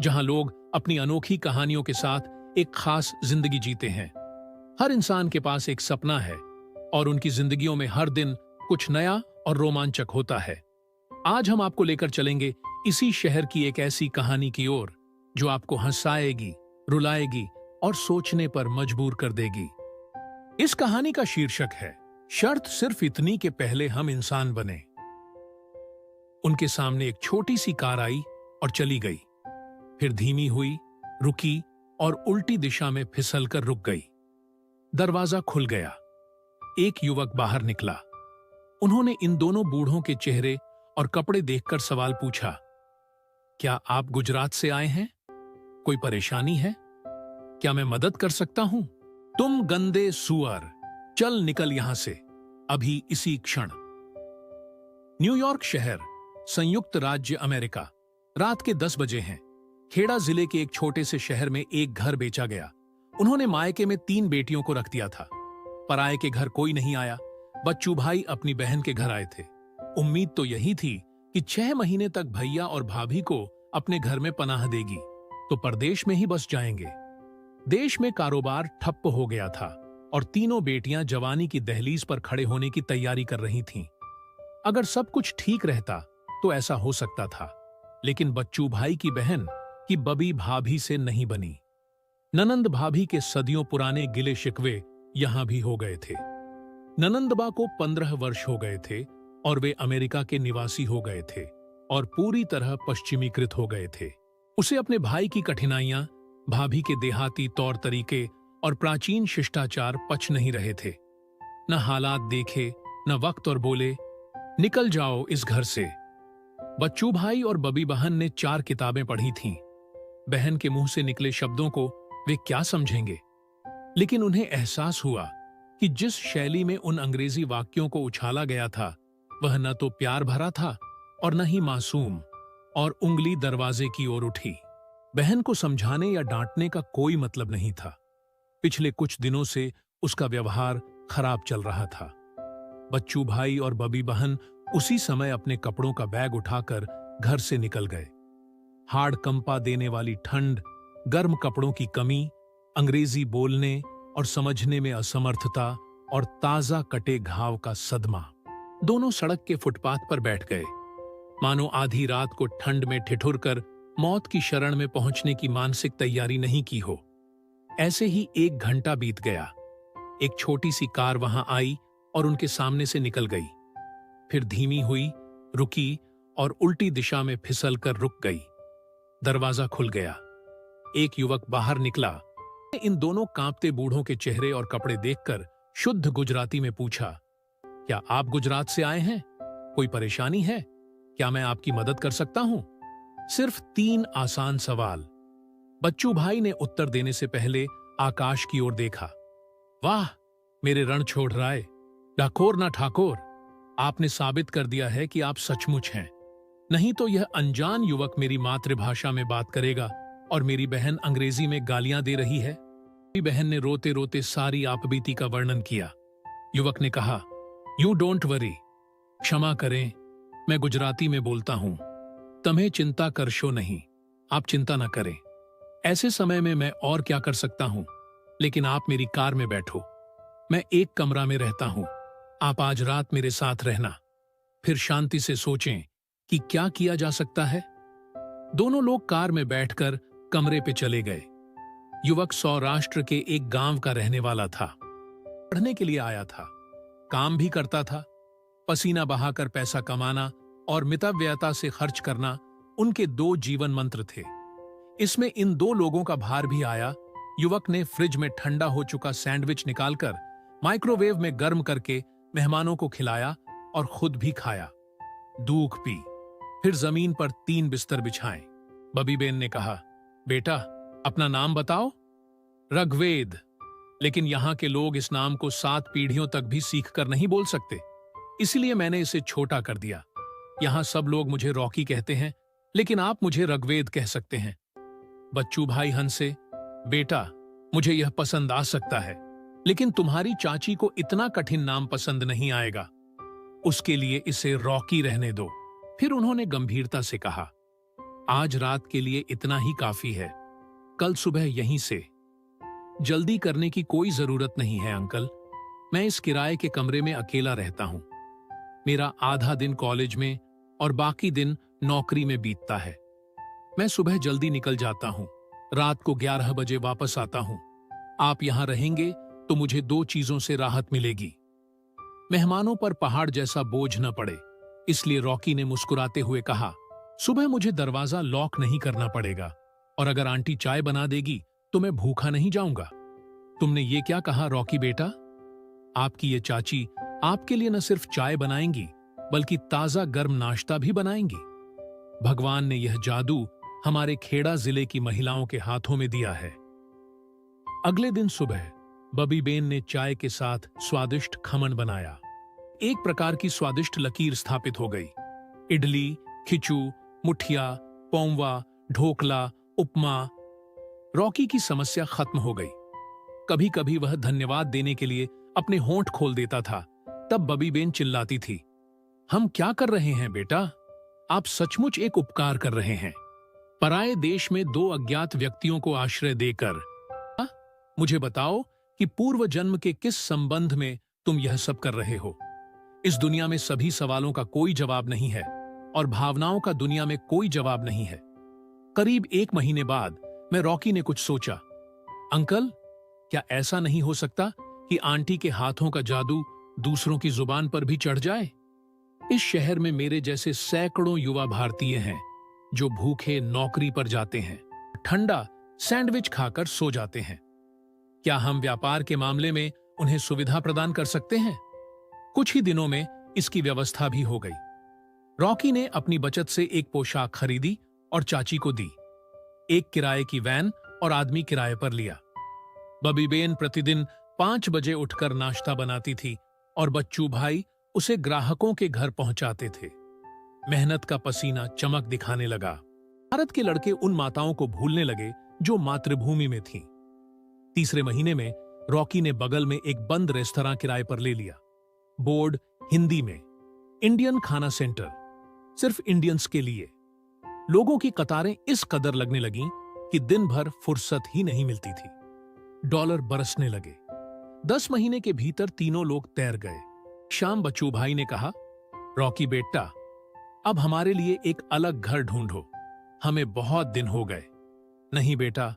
जहां लोग अपनी अनोखी कहानियों के साथ एक खास जिंदगी जीते हैं। हर इंसान के पास एक सपना है और उनकी जिंदगियों में हर दिन कुछ नया और रोमांचक होता है। आज हम आपको लेकर चलेंगे इसी शहर की एक ऐसी कहानी की ओर जो आपको हंसाएगी, रुलाएगी और सोचने पर मजबूर कर देगी। इस कहानी का शीर्षक है, शर्त सिर्फ इतनी कि पहले हम इंसान बने। उनके सामने एक छोटी सी कार आई और चली गई, फिर धीमी हुई, रुकी और उल्टी दिशा में फिसलकर रुक गई। दरवाजा खुल गया। एक युवक बाहर निकला। उन्होंने इन दोनों बूढ़ों के चेहरे और कपड़े देखकर सवाल पूछा, क्या आप गुजरात से आए हैं? कोई परेशानी है? क्या मैं मदद कर सकता हूं? तुम गंदे सुअर, चल निकल यहां से, अभी इसी क्षण। न्यूयॉर्क शहर, संयुक्त राज्य अमेरिका। रात के 10 बजे हैं। खेड़ा जिले के एक छोटे से शहर में एक घर बेचा गया। उन्होंने मायके में 3 बेटियों को रख दिया था। पराये के घर कोई नहीं आया। बच्चू भाई अपनी बहन के घर आए थे। उम्मीद तो यही थी कि 6 महीने तक भैया और भाभी को अपने घर में पनाह देगी, तो परदेश में ही बस जाएंगे। देश में कारोबार ठप्प हो गया था और तीनों बेटियां जवानी की दहलीज पर खड़े होने की तैयारी कर रही थीं। अगर सब कुछ ठीक रहता तो ऐसा हो सकता था, लेकिन बच्चू भाई की बहन की बबी भाभी से नहीं बनी। ननंद भाभी के सदियों पुराने गिले शिकवे यहां भी हो गए थे। ननंदबा को 15 वर्ष हो गए थे और वे अमेरिका के निवासी हो गए थे और पूरी तरह पश्चिमीकृत हो गए थे। उसे अपने भाई की कठिनाइयां, भाभी के देहाती तौर तरीके और प्राचीन शिष्टाचार पच नहीं रहे थे। न हालात देखे, न वक्त, और बोले, निकल जाओ इस घर से। बच्चू भाई और बबी बहन ने 4 किताबें पढ़ी थीं। बहन के मुंह से निकले शब्दों को वे क्या समझेंगे, लेकिन उन्हें एहसास हुआ कि जिस शैली में उन अंग्रेजी वाक्यों को उछाला गया था वह न तो प्यार भरा था और न ही मासूम, और उंगली दरवाजे की ओर उठी। बहन को समझाने या डांटने का कोई मतलब नहीं था। पिछले कुछ दिनों से उसका व्यवहार खराब चल रहा था। बच्चू भाई और बबी बहन उसी समय अपने कपड़ों का बैग उठाकर घर से निकल गए। हाड़ कंपा देने वाली ठंड, गर्म कपड़ों की कमी, अंग्रेजी बोलने और समझने में असमर्थता और ताजा कटे घाव का सदमा। दोनों सड़क के फुटपाथ पर बैठ गए, मानो आधी रात को ठंड में ठिठुरकर मौत की शरण में पहुंचने की मानसिक तैयारी नहीं की हो। ऐसे ही 1 घंटा बीत गया। एक छोटी सी कार वहां आई और उनके सामने से निकल गई। फिर धीमी हुई, रुकी और उल्टी दिशा में फिसल कर रुक गई। दरवाजा खुल गया। एक युवक बाहर निकला। इन दोनों कांपते बूढ़ों के चेहरे और कपड़े देखकर शुद्ध गुजराती में पूछा, क्या आप गुजरात से आए हैं? कोई परेशानी है? क्या मैं आपकी मदद कर सकता हूं? सिर्फ 3 आसान सवाल। बच्चू भाई ने उत्तर देने से पहले आकाश की ओर देखा। वाह मेरे रण छोड़ राय, डाकोर ना ठाकोर, आपने साबित कर दिया है कि आप सचमुच हैं। नहीं तो यह अनजान युवक मेरी मातृभाषा में बात करेगा और मेरी बहन अंग्रेजी में गालियां दे रही है। मेरी बहन ने रोते रोते सारी आपबीती का वर्णन किया। युवक ने कहा, यू डोंट वरी, क्षमा करें, मैं गुजराती में बोलता हूं। तुम्हें चिंता करशो नहीं, आप चिंता न करें। ऐसे समय में मैं और क्या कर सकता हूं, लेकिन आप मेरी कार में बैठो। मैं एक कमरा में रहता हूं, आप आज रात मेरे साथ रहना, फिर शांति से सोचें कि क्या किया जा सकता है। दोनों लोग कार में बैठकर कमरे पे चले गए। युवक सौराष्ट्र के एक गांव का रहने वाला था। पढ़ने के लिए आया था, काम भी करता था। पसीना बहाकर पैसा कमाना और मितव्ययता से खर्च करना उनके 2 जीवन मंत्र थे। इसमें इन 2 लोगों का भार भी आया। युवक ने फ्रिज में ठंडा हो चुका सैंडविच निकालकर माइक्रोवेव में गर्म करके मेहमानों को खिलाया और खुद भी खाया। दूध पी, फिर जमीन पर 3 बिस्तर बिछाए। बबी बेन ने कहा, बेटा अपना नाम बताओ। ऋग्वेद। लेकिन यहां के लोग इस नाम को 7 पीढ़ियों तक भी सीख कर नहीं बोल सकते, इसलिए मैंने इसे छोटा कर दिया। यहां सब लोग मुझे रॉकी कहते हैं, लेकिन आप मुझे ऋग्वेद कह सकते हैं। बच्चू भाई हंसे, बेटा मुझे यह पसंद आ सकता है, लेकिन तुम्हारी चाची को इतना कठिन नाम पसंद नहीं आएगा, उसके लिए इसे रॉकी रहने दो। फिर उन्होंने गंभीरता से कहा, आज रात के लिए इतना ही काफी है, कल सुबह यहीं से। जल्दी करने की कोई जरूरत नहीं है अंकल, मैं इस किराए के कमरे में अकेला रहता हूं। मेरा आधा दिन कॉलेज में और बाकी दिन नौकरी में बीतता है। मैं सुबह जल्दी निकल जाता हूं, रात को 11 बजे वापस आता हूं। आप यहां रहेंगे तो मुझे 2 चीजों से राहत मिलेगी। मेहमानों पर पहाड़ जैसा बोझ न पड़े, इसलिए रॉकी ने मुस्कुराते हुए कहा, सुबह मुझे दरवाजा लॉक नहीं करना पड़ेगा, और अगर आंटी चाय बना देगी तो मैं भूखा नहीं जाऊंगा। तुमने ये क्या कहा रॉकी बेटा? आपकी ये चाची आपके लिए न सिर्फ चाय बनाएंगी बल्कि ताजा गर्म नाश्ता भी बनाएंगी। भगवान ने यह जादू हमारे खेड़ा जिले की महिलाओं के हाथों में दिया है। अगले दिन सुबह बबी बेन ने चाय के साथ स्वादिष्ट खमन बनाया। एक प्रकार की स्वादिष्ट लकीर स्थापित हो गई। इडली, खिचू, मुठिया, पौंवा, ढोकला, उपमा। रॉकी की समस्या खत्म हो गई। कभी कभी वह धन्यवाद देने के लिए अपने होंठ खोल देता था। तब बबी बेन चिल्लाती थी, हम क्या कर रहे हैं बेटा? आप सचमुच एक उपकार कर रहे हैं। पराये देश में 2 अज्ञात व्यक्तियों को आश्रय देकर। मुझे बताओ कि पूर्व जन्म के किस संबंध में तुम यह सब कर रहे हो? इस दुनिया में सभी सवालों का कोई जवाब नहीं है और भावनाओं का दुनिया में कोई जवाब नहीं है। करीब 1 महीने बाद मैं रॉकी ने कुछ सोचा। अंकल, क्या ऐसा नहीं हो सकता कि आंटी के हाथों का जादू दूसरों की जुबान पर भी चढ़ जाए? इस शहर में मेरे जैसे सैकड़ों युवा भारतीय हैं जो भूखे नौकरी पर जाते हैं, ठंडा सैंडविच खाकर सो जाते हैं। क्या हम व्यापार के मामले में उन्हें सुविधा प्रदान कर सकते हैं? कुछ ही दिनों में इसकी व्यवस्था भी हो गई। रॉकी ने अपनी बचत से एक पोशाक खरीदी और चाची को दी। एक किराए की वैन और आदमी किराए पर लिया। बबी बेन प्रतिदिन 5 बजे उठकर नाश्ता बनाती थी और बच्चू भाई उसे ग्राहकों के घर पहुंचाते थे। मेहनत का पसीना चमक दिखाने लगा। भारत के लड़के उन माताओं को भूलने लगे जो मातृभूमि में थीं। तीसरे महीने में रॉकी ने बगल में एक बंद रेस्तरां किराए पर ले लिया। बोर्ड हिंदी में, इंडियन खाना सेंटर, सिर्फ इंडियंस के लिए। लोगों की कतारें इस कदर लगने लगीं कि दिन भर फुर्सत ही नहीं मिलती थी। डॉलर बरसने लगे। 10 महीने के भीतर तीनों लोग तैर गए। शाम बच्चू भाई ने कहा, रॉकी बेटा, अब हमारे लिए एक अलग घर ढूंढो, हमें बहुत दिन हो गए। नहीं बेटा,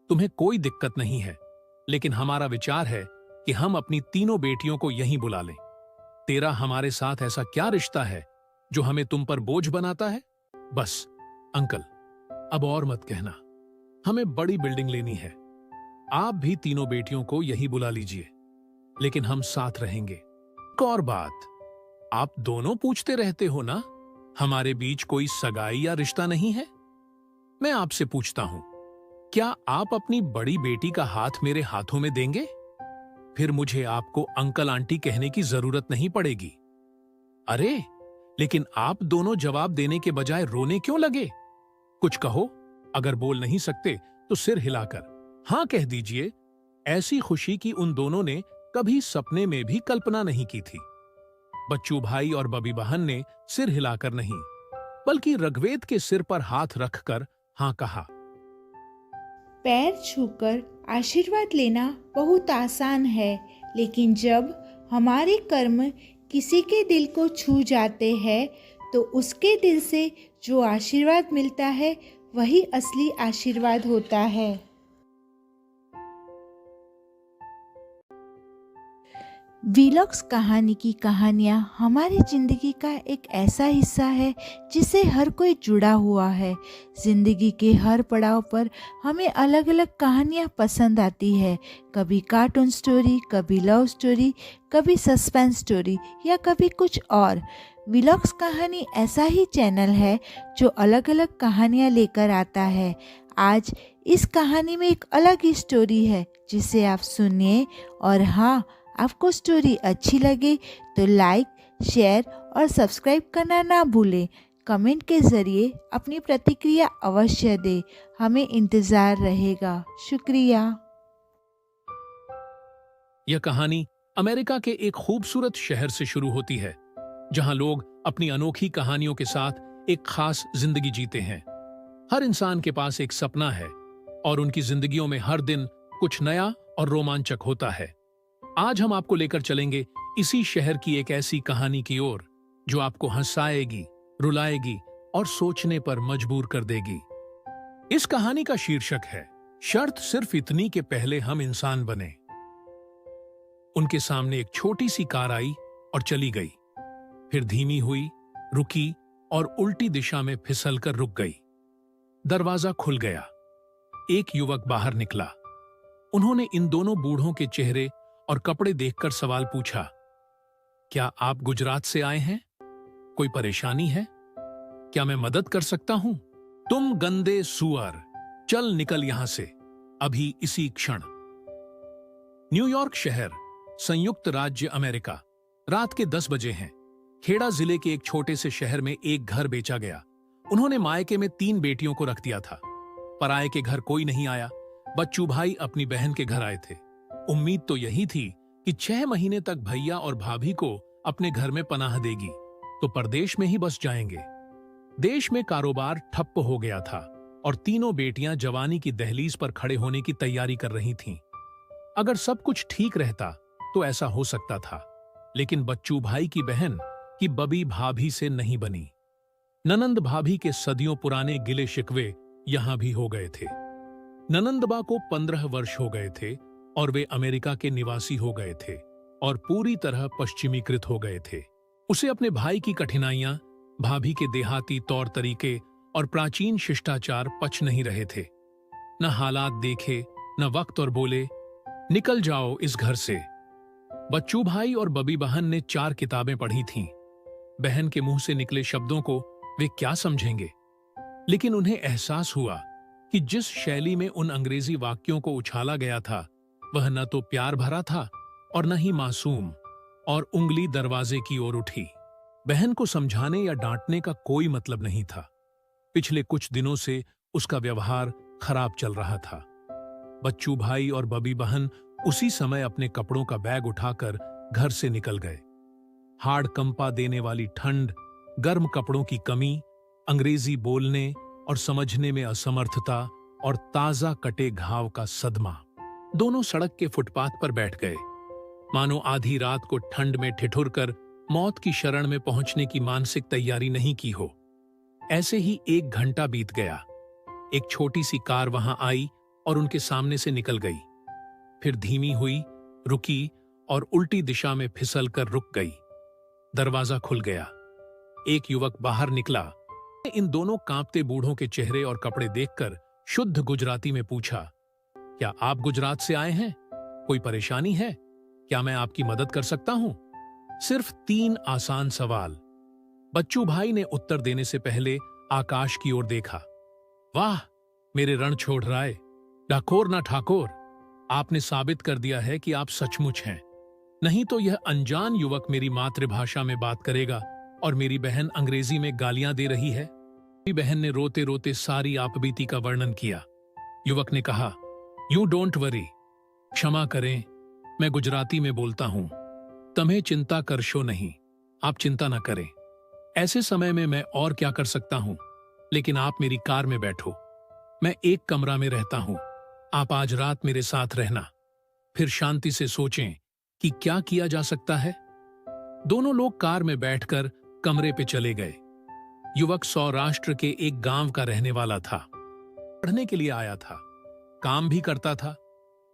तुम्हें कोई दिक्कत नहीं है, लेकिन हमारा विचार है कि हम अपनी तीनों बेटियों को यहीं बुला लें। तेरा हमारे साथ ऐसा क्या रिश्ता है जो हमें तुम पर बोझ बनाता है? बस अंकल, अब और मत कहना। हमें बड़ी बिल्डिंग लेनी है। आप भी तीनों बेटियों को यही बुला लीजिए, लेकिन हम साथ रहेंगे। एक और बात, आप दोनों पूछते रहते हो ना, हमारे बीच कोई सगाई या रिश्ता नहीं है? मैं आपसे पूछता हूं, क्या आप अपनी बड़ी बेटी का हाथ मेरे हाथों में देंगे? फिर मुझे आपको अंकल आंटी कहने की जरूरत नहीं पड़ेगी। अरे, लेकिन आप दोनों जवाब देने के बजाय रोने क्यों लगे? कुछ कहो। अगर बोल नहीं सकते तो सिर हिलाकर हां कह दीजिए। ऐसी खुशी की उन दोनों ने कभी सपने में भी कल्पना नहीं की थी। बच्चू भाई और बबी बहन ने सिर हिलाकर नहीं, बल्कि ऋग्वेद के सिर पर हाथ रखकर हां कहा। पैर छूकर आशीर्वाद लेना बहुत आसान है, लेकिन जब हमारे कर्म किसी के दिल को छू जाते हैं तो उसके दिल से जो आशीर्वाद मिलता है वही असली आशीर्वाद होता है। वीलॉग्स कहानी की कहानियाँ हमारी ज़िंदगी का एक ऐसा हिस्सा है जिससे हर कोई जुड़ा हुआ है। ज़िंदगी के हर पड़ाव पर हमें अलग अलग कहानियाँ पसंद आती है। कभी कार्टून स्टोरी, कभी लव स्टोरी, कभी सस्पेंस स्टोरी या कभी कुछ और। वीलॉग्स कहानी ऐसा ही चैनल है जो अलग अलग कहानियाँ लेकर आता है। आज इस कहानी में एक अलग ही स्टोरी है जिसे आप सुनिए, और हाँ, आपको स्टोरी अच्छी लगे तो लाइक, शेयर और सब्सक्राइब करना ना भूलें। कमेंट के ज़रिए अपनी प्रतिक्रिया अवश्य दें, हमें इंतज़ार रहेगा। शुक्रिया। यह कहानी अमेरिका के एक खूबसूरत शहर से शुरू होती है, जहां लोग अपनी अनोखी कहानियों के साथ एक खास जिंदगी जीते हैं। हर इंसान के पास एक सपना है और उनकी जिंदगियों में हर दिन कुछ नया और रोमांचक होता है। आज हम आपको लेकर चलेंगे इसी शहर की एक ऐसी कहानी की ओर जो आपको हंसाएगी, रुलाएगी और सोचने पर मजबूर कर देगी। इस कहानी का शीर्षक है, शर्त सिर्फ इतनी कि पहले हम इंसान बने। उनके सामने एक छोटी सी कार आई और चली गई, फिर धीमी हुई, रुकी और उल्टी दिशा में फिसलकर रुक गई। दरवाजा खुल गया एक युवक बाहर निकला। उन्होंने इन दोनों बूढ़ों के चेहरे और कपड़े देखकर सवाल पूछा, क्या आप गुजरात से आए हैं? कोई परेशानी है? क्या मैं मदद कर सकता हूं? तुम गंदे सुअर, चल निकल यहां से, अभी इसी क्षण। न्यूयॉर्क शहर, संयुक्त राज्य अमेरिका। रात के 10 बजे हैं। खेड़ा जिले के एक छोटे से शहर में एक घर बेचा गया। उन्होंने मायके में 3 बेटियों को रख दिया था। पराये के घर कोई नहीं आया। बच्चू भाई अपनी बहन के घर आए थे। उम्मीद तो यही थी कि 6 महीने तक भैया और भाभी को अपने घर में पनाह देगी, तो परदेश में ही बस जाएंगे। देश में कारोबार ठप्प हो गया था और तीनों बेटियां जवानी की दहलीज पर खड़े होने की तैयारी कर रही थीं। अगर सब कुछ ठीक रहता तो ऐसा हो सकता था, लेकिन बच्चू भाई की बहन की बबी भाभी से नहीं बनी। ननंद भाभी के सदियों पुराने गिले शिकवे यहां भी हो गए थे। ननंदबा को 15 वर्ष हो गए थे और वे अमेरिका के निवासी हो गए थे और पूरी तरह पश्चिमीकृत हो गए थे। उसे अपने भाई की कठिनाइयां, भाभी के देहाती तौर तरीके और प्राचीन शिष्टाचार पच नहीं रहे थे। न हालात देखे, न वक्त, और बोले, निकल जाओ इस घर से। बच्चू भाई और बबी बहन ने 4 किताबें पढ़ी थीं। बहन के मुंह से निकले शब्दों को वे क्या समझेंगे, लेकिन उन्हें एहसास हुआ कि जिस शैली में उन अंग्रेजी वाक्यों को उछाला गया था वह न तो प्यार भरा था और न ही मासूम, और उंगली दरवाजे की ओर उठी। बहन को समझाने या डांटने का कोई मतलब नहीं था। पिछले कुछ दिनों से उसका व्यवहार खराब चल रहा था। बच्चू भाई और बबी बहन उसी समय अपने कपड़ों का बैग उठाकर घर से निकल गए। हाड़ कंपा देने वाली ठंड, गर्म कपड़ों की कमी, अंग्रेजी बोलने और समझने में असमर्थता और ताजा कटे घाव का सदमा। दोनों सड़क के फुटपाथ पर बैठ गए, मानो आधी रात को ठंड में ठिठुर कर मौत की शरण में पहुंचने की मानसिक तैयारी नहीं की हो। ऐसे ही 1 घंटा बीत गया। एक छोटी सी कार वहां आई और उनके सामने से निकल गई। फिर धीमी हुई, रुकी और उल्टी दिशा में फिसल कर रुक गई। दरवाजा खुल गया। एक युवक बाहर निकला। इन दोनों कांपते बूढ़ों के चेहरे और कपड़े देखकर शुद्ध गुजराती में पूछा, क्या आप गुजरात से आए हैं? कोई परेशानी है? क्या मैं आपकी मदद कर सकता हूं? सिर्फ 3 आसान सवाल। बच्चू भाई ने उत्तर देने से पहले आकाश की ओर देखा। वाह मेरे रण छोड़ राय, डाकोर ना ठाकोर, आपने साबित कर दिया है कि आप सचमुच हैं। नहीं तो यह अनजान युवक मेरी मातृभाषा में बात करेगा और मेरी बहन अंग्रेजी में गालियां दे रही है। मेरी बहन ने रोते रोते सारी आपबीती का वर्णन किया। युवक ने कहा, यू डोंट वरी, क्षमा करें, मैं गुजराती में बोलता हूं। तुम्हें चिंता करशो नहीं, आप चिंता ना करें। ऐसे समय में मैं और क्या कर सकता हूं, लेकिन आप मेरी कार में बैठो। मैं एक कमरा में रहता हूं, आप आज रात मेरे साथ रहना, फिर शांति से सोचें कि क्या किया जा सकता है। दोनों लोग कार में बैठकर कमरे पे चले गए। युवक सौराष्ट्र के एक गांव का रहने वाला था। पढ़ने के लिए आया था, काम भी करता था।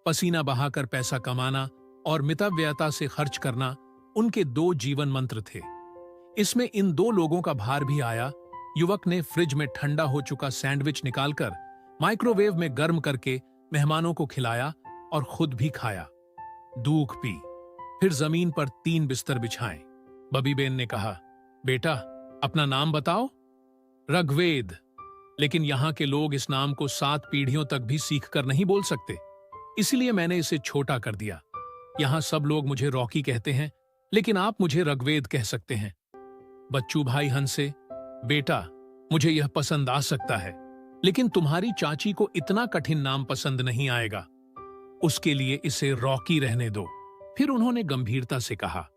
पसीना बहाकर पैसा कमाना और मितव्ययता से खर्च करना उनके 2 जीवन मंत्र थे। इसमें इन 2 लोगों का भार भी आया। युवक ने फ्रिज में ठंडा हो चुका सैंडविच निकालकर माइक्रोवेव में गर्म करके मेहमानों को खिलाया और खुद भी खाया। दूध पी, फिर जमीन पर 3 बिस्तर बिछाए। बबी बेन ने कहा, बेटा अपना नाम बताओ। ऋग्वेद। लेकिन यहां के लोग इस नाम को 7 पीढ़ियों तक भी सीख कर नहीं बोल सकते, इसलिए मैंने इसे छोटा कर दिया। यहां सब लोग मुझे रॉकी कहते हैं, लेकिन आप मुझे ऋग्वेद कह सकते हैं। बच्चू भाई हंसे, बेटा मुझे यह पसंद आ सकता है, लेकिन तुम्हारी चाची को इतना कठिन नाम पसंद नहीं आएगा, उसके लिए इसे रॉकी रहने दो। फिर उन्होंने गंभीरता से कहा,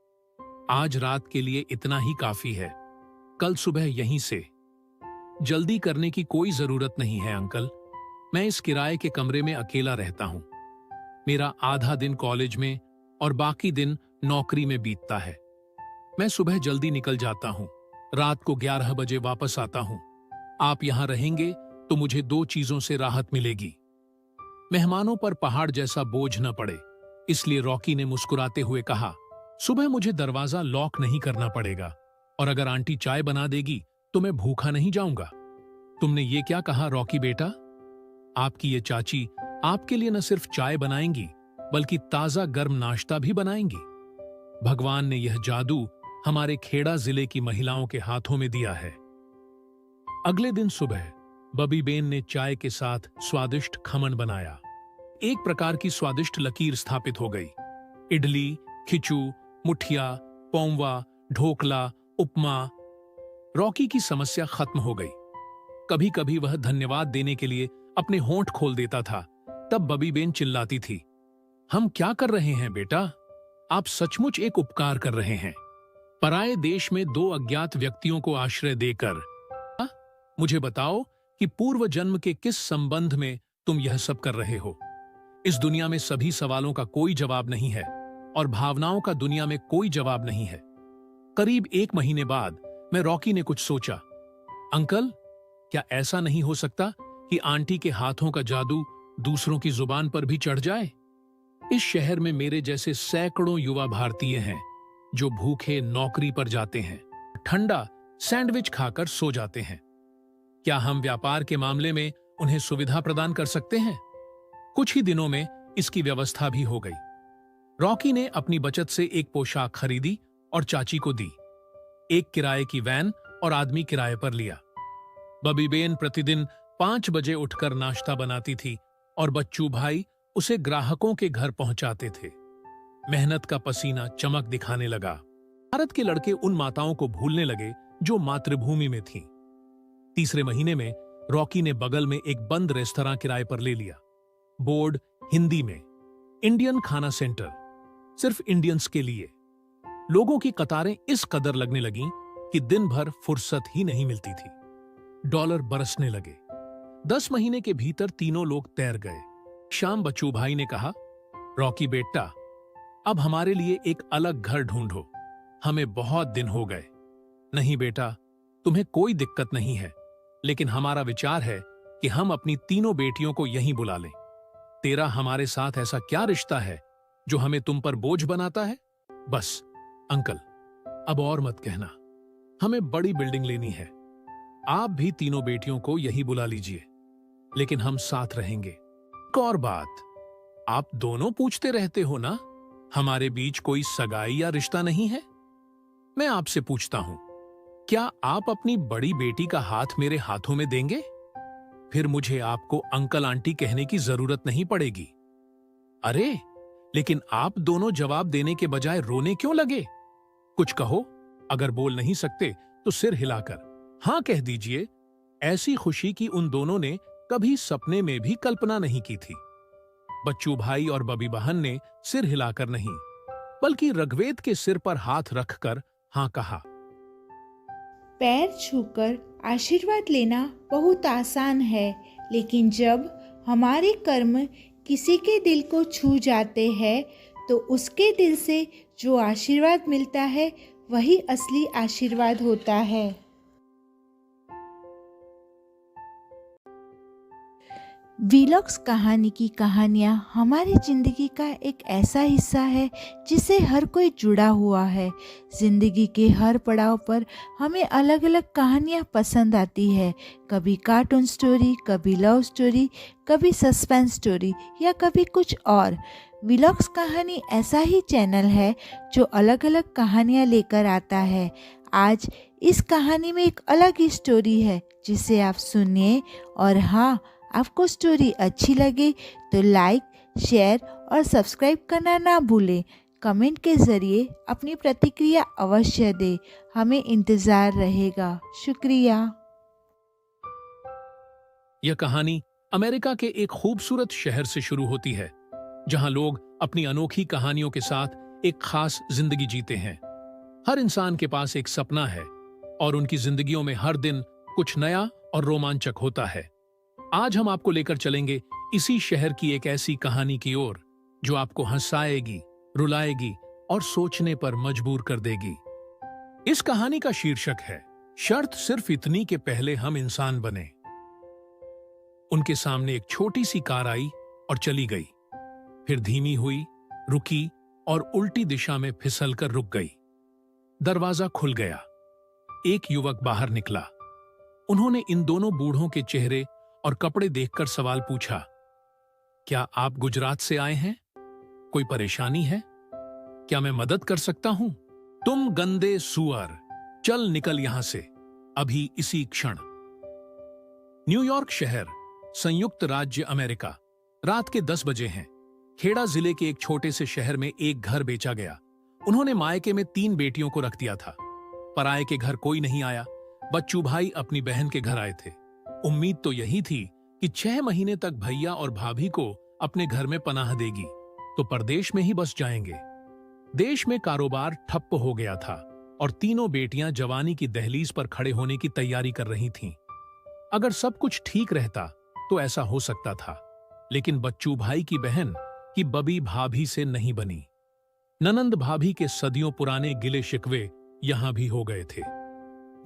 आज रात के लिए इतना ही काफी है, कल सुबह यहीं से। जल्दी करने की कोई जरूरत नहीं है अंकल, मैं इस किराए के कमरे में अकेला रहता हूं। मेरा आधा दिन कॉलेज में और बाकी दिन नौकरी में बीतता है। मैं सुबह जल्दी निकल जाता हूं, रात को 11 बजे वापस आता हूं। आप यहां रहेंगे तो मुझे 2 चीजों से राहत मिलेगी। मेहमानों पर पहाड़ जैसा बोझ न पड़े, इसलिए रॉकी ने मुस्कुराते हुए कहा, सुबह मुझे दरवाजा लॉक नहीं करना पड़ेगा, और अगर आंटी चाय बना देगी तो मैं भूखा नहीं जाऊंगा। तुमने ये क्या कहा रॉकी बेटा? आपकी ये चाची आपके लिए न सिर्फ चाय बनाएंगी बल्कि ताजा गर्म नाश्ता भी बनाएंगी। भगवान ने यह जादू हमारे खेड़ा जिले की महिलाओं के हाथों में दिया है। अगले दिन सुबह बबी बेन ने चाय के साथ स्वादिष्ट खमन बनाया। एक प्रकार की स्वादिष्ट लकीर स्थापित हो गई। इडली, खिचू, मुठिया, पौंवा, ढोकला, उपमा। रॉकी की समस्या खत्म हो गई। कभी कभी वह धन्यवाद देने के लिए अपने होंठ खोल देता था। तब बबी बेन चिल्लाती थी, हम क्या कर रहे हैं बेटा? आप सचमुच एक उपकार कर रहे हैं। पराये देश में 2 अज्ञात व्यक्तियों को आश्रय देकर। मुझे बताओ कि पूर्व जन्म के किस संबंध में तुम यह सब कर रहे हो? इस दुनिया में सभी सवालों का कोई जवाब नहीं है और भावनाओं का दुनिया में कोई जवाब नहीं है। करीब 1 महीने बाद मैं रॉकी ने कुछ सोचा। अंकल, क्या ऐसा नहीं हो सकता कि आंटी के हाथों का जादू दूसरों की जुबान पर भी चढ़ जाए? इस शहर में मेरे जैसे सैकड़ों युवा भारतीय हैं जो भूखे नौकरी पर जाते हैं, ठंडा सैंडविच खाकर सो जाते हैं। क्या हम व्यापार के मामले में उन्हें सुविधा प्रदान कर सकते हैं? कुछ ही दिनों में इसकी व्यवस्था भी हो गई। रॉकी ने अपनी बचत से एक पोशाक खरीदी और चाची को दी। एक किराए की वैन और आदमी किराए पर लिया। बबी बेन प्रतिदिन 5 बजे उठकर नाश्ता बनाती थी और बच्चू भाई उसे ग्राहकों के घर पहुंचाते थे। मेहनत का पसीना चमक दिखाने लगा। भारत के लड़के उन माताओं को भूलने लगे जो मातृभूमि में थीं। तीसरे महीने में रॉकी ने बगल में एक बंद रेस्तरां किराए पर ले लिया। बोर्ड हिंदी में, इंडियन खाना सेंटर, सिर्फ इंडियंस के लिए। लोगों की कतारें इस कदर लगने लगीं कि दिन भर फुर्सत ही नहीं मिलती थी। डॉलर बरसने लगे। 10 महीने के भीतर तीनों लोग तैर गए। शाम बच्चू भाई ने कहा, रॉकी बेटा, अब हमारे लिए एक अलग घर ढूंढो, हमें बहुत दिन हो गए। नहीं बेटा, तुम्हें कोई दिक्कत नहीं है, लेकिन हमारा विचार है कि हम अपनी तीनों बेटियों को यहीं बुला लें। तेरा हमारे साथ ऐसा क्या रिश्ता है जो हमें तुम पर बोझ बनाता है? बस अंकल, अब और मत कहना। हमें बड़ी बिल्डिंग लेनी है। आप भी तीनों बेटियों को यही बुला लीजिए, लेकिन हम साथ रहेंगे। एक और बात, आप दोनों पूछते रहते हो ना, हमारे बीच कोई सगाई या रिश्ता नहीं है? मैं आपसे पूछता हूं, क्या आप अपनी बड़ी बेटी का हाथ मेरे हाथों में देंगे? फिर मुझे आपको अंकल आंटी कहने की जरूरत नहीं पड़ेगी। अरे, लेकिन आप दोनों जवाब देने के बजाय रोने क्यों लगे? कुछ कहो। अगर बोल नहीं सकते तो सिर हिलाकर हां कह दीजिए। ऐसी खुशी की उन दोनों ने कभी सपने में भी कल्पना नहीं की थी। बच्चू भाई और बबी बहन ने सिर हिलाकर नहीं, बल्कि रघवेद के सिर पर हाथ रखकर हां कहा। पैर छूकर आशीर्वाद लेना बहुत आसान है, लेकिन जब हमारे कर्म किसी के दिल को छू जाते हैं तो उसके दिल से जो आशीर्वाद मिलता है वही असली आशीर्वाद होता है। वीलॉग्स कहानी की कहानियाँ हमारी ज़िंदगी का एक ऐसा हिस्सा है जिससे हर कोई जुड़ा हुआ है। ज़िंदगी के हर पड़ाव पर हमें अलग अलग कहानियाँ पसंद आती है। कभी कार्टून स्टोरी, कभी लव स्टोरी, कभी सस्पेंस स्टोरी या कभी कुछ और। वीलॉग्स कहानी ऐसा ही चैनल है जो अलग अलग कहानियाँ लेकर आता है। आज इस कहानी में एक अलग ही स्टोरी है जिसे आप सुनिए, और हाँ, आपको स्टोरी अच्छी लगे तो लाइक, शेयर और सब्सक्राइब करना ना भूलें। कमेंट के ज़रिए अपनी प्रतिक्रिया अवश्य दें, हमें इंतज़ार रहेगा। शुक्रिया। यह कहानी अमेरिका के एक खूबसूरत शहर से शुरू होती है, जहां लोग अपनी अनोखी कहानियों के साथ एक खास जिंदगी जीते हैं। हर इंसान के पास एक सपना है और उनकी जिंदगियों में हर दिन कुछ नया और रोमांचक होता है। आज हम आपको लेकर चलेंगे इसी शहर की एक ऐसी कहानी की ओर जो आपको हंसाएगी, रुलाएगी और सोचने पर मजबूर कर देगी। इस कहानी का शीर्षक है, शर्त सिर्फ इतनी कि पहले हम इंसान बने। उनके सामने एक छोटी सी कार आई और चली गई, फिर धीमी हुई, रुकी और उल्टी दिशा में फिसल कर रुक गई। दरवाजा खुल गया। एक युवक बाहर निकला। उन्होंने इन दोनों बूढ़ों के चेहरे और कपड़े देखकर सवाल पूछा, क्या आप गुजरात से आए हैं? कोई परेशानी है? क्या मैं मदद कर सकता हूं? तुम गंदे सुअर, चल निकल यहां से, अभी इसी क्षण। न्यूयॉर्क शहर, संयुक्त राज्य अमेरिका। रात के 10 बजे हैं। खेड़ा जिले के एक छोटे से शहर में एक घर बेचा गया। उन्होंने मायके में 3 बेटियों को रख दिया था। पराये के घर कोई नहीं आया। बच्चू भाई अपनी बहन के घर आए थे। उम्मीद तो यही थी कि 6 महीने तक भैया और भाभी को अपने घर में पनाह देगी, तो परदेश में ही बस जाएंगे। देश में कारोबार ठप्प हो गया था और तीनों बेटियां जवानी की दहलीज पर खड़े होने की तैयारी कर रही थीं। अगर सब कुछ ठीक रहता तो ऐसा हो सकता था, लेकिन बच्चू भाई की बहन की बबी भाभी से नहीं बनी। ननंद भाभी के सदियों पुराने गिले शिकवे यहां भी हो गए थे।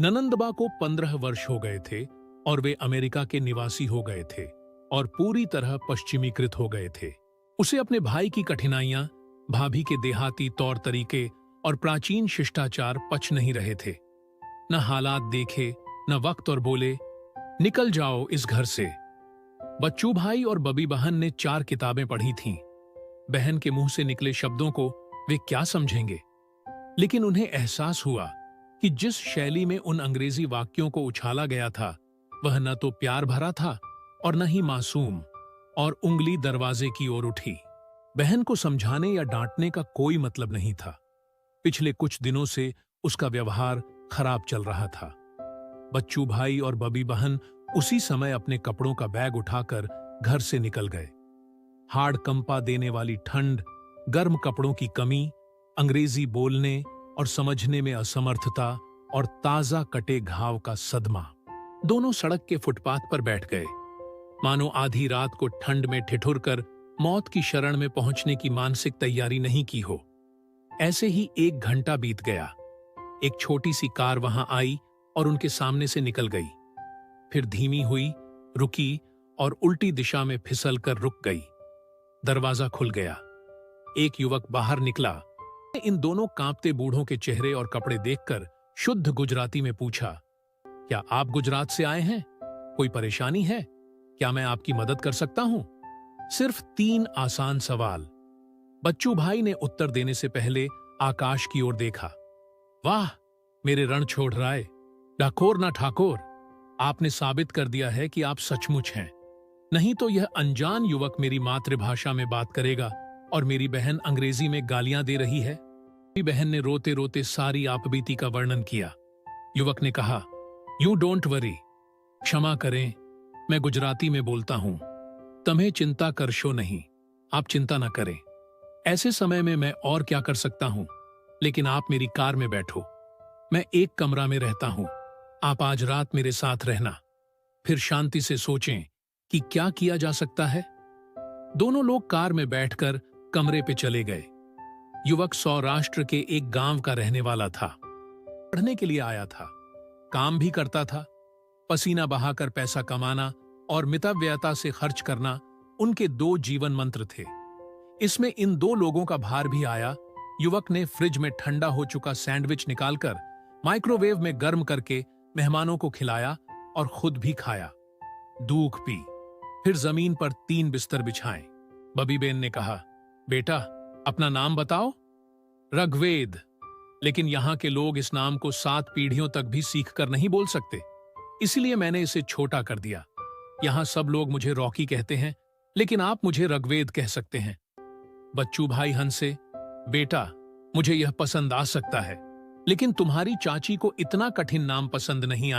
ननंदबा को 15 वर्ष हो गए थे और वे अमेरिका के निवासी हो गए थे और पूरी तरह पश्चिमीकृत हो गए थे। उसे अपने भाई की कठिनाइयां, भाभी के देहाती तौर तरीके और प्राचीन शिष्टाचार पच नहीं रहे थे। न हालात देखे, न वक्त, और बोले, निकल जाओ इस घर से। बच्चू भाई और बबी बहन ने 4 किताबें पढ़ी थीं। बहन के मुंह से निकले शब्दों को वे क्या समझेंगे, लेकिन उन्हें एहसास हुआ कि जिस शैली में उन अंग्रेजी वाक्यों को उछाला गया था वह न तो प्यार भरा था और न ही मासूम, और उंगली दरवाजे की ओर उठी। बहन को समझाने या डांटने का कोई मतलब नहीं था। पिछले कुछ दिनों से उसका व्यवहार खराब चल रहा था। बच्चू भाई और बबी बहन उसी समय अपने कपड़ों का बैग उठाकर घर से निकल गए। हाड़ कंपा देने वाली ठंड, गर्म कपड़ों की कमी, अंग्रेजी बोलने और समझने में असमर्थता और ताजा कटे घाव का सदमा। दोनों सड़क के फुटपाथ पर बैठ गए, मानो आधी रात को ठंड में ठिठुर कर मौत की शरण में पहुंचने की मानसिक तैयारी नहीं की हो। ऐसे ही 1 घंटा बीत गया। एक छोटी सी कार वहां आई और उनके सामने से निकल गई। फिर धीमी हुई, रुकी और उल्टी दिशा में फिसल कर रुक गई। दरवाजा खुल गया। एक युवक बाहर निकला। इन दोनों कांपते बूढ़ों के चेहरे और कपड़े देखकर शुद्ध गुजराती में पूछा, क्या आप गुजरात से आए हैं? कोई परेशानी है? क्या मैं आपकी मदद कर सकता हूं? सिर्फ 3 आसान सवाल। बच्चू भाई ने उत्तर देने से पहले आकाश की ओर देखा। वाह मेरे रण छोड़ राय, डाकोर ना ठाकोर, आपने साबित कर दिया है कि आप सचमुच हैं। नहीं तो यह अनजान युवक मेरी मातृभाषा में बात करेगा और मेरी बहन अंग्रेजी में गालियां दे रही है। मेरी बहन ने रोते रोते सारी आपबीती का वर्णन किया। युवक ने कहा, यू डोंट वरी, क्षमा करें, मैं गुजराती में बोलता हूं। तुम्हें चिंता करशो नहीं, आप चिंता ना करें। ऐसे समय में मैं और क्या कर सकता हूं, लेकिन आप मेरी कार में बैठो। मैं एक कमरा में रहता हूं, आप आज रात मेरे साथ रहना, फिर शांति से सोचें कि क्या किया जा सकता है। दोनों लोग कार में बैठकर कमरे पे चले गए। युवक सौराष्ट्र के एक गांव का रहने वाला था। पढ़ने के लिए आया था, काम भी करता था। पसीना बहाकर पैसा कमाना और मितव्ययता से खर्च करना उनके 2 जीवन मंत्र थे। इसमें इन 2 लोगों का भार भी आया। युवक ने फ्रिज में ठंडा हो चुका सैंडविच निकालकर माइक्रोवेव में गर्म करके मेहमानों को खिलाया और खुद भी खाया। दूध पी, फिर जमीन पर 3 बिस्तर बिछाए। बबी बेन ने कहा, बेटा अपना नाम बताओ। ऋग्वेद। लेकिन यहां के लोग इस नाम को 7 पीढ़ियों तक भी सीख कर नहीं बोल सकते, इसलिए मैंने इसे छोटा कर दिया। यहां सब लोग मुझे रॉकी कहते हैं, लेकिन आप मुझे ऋग्वेद कह सकते हैं। बच्चू भाई हंसे, बेटा मुझे यह पसंद आ सकता है, लेकिन तुम्हारी चाची को इतना कठिन नाम पसंद नहीं आया।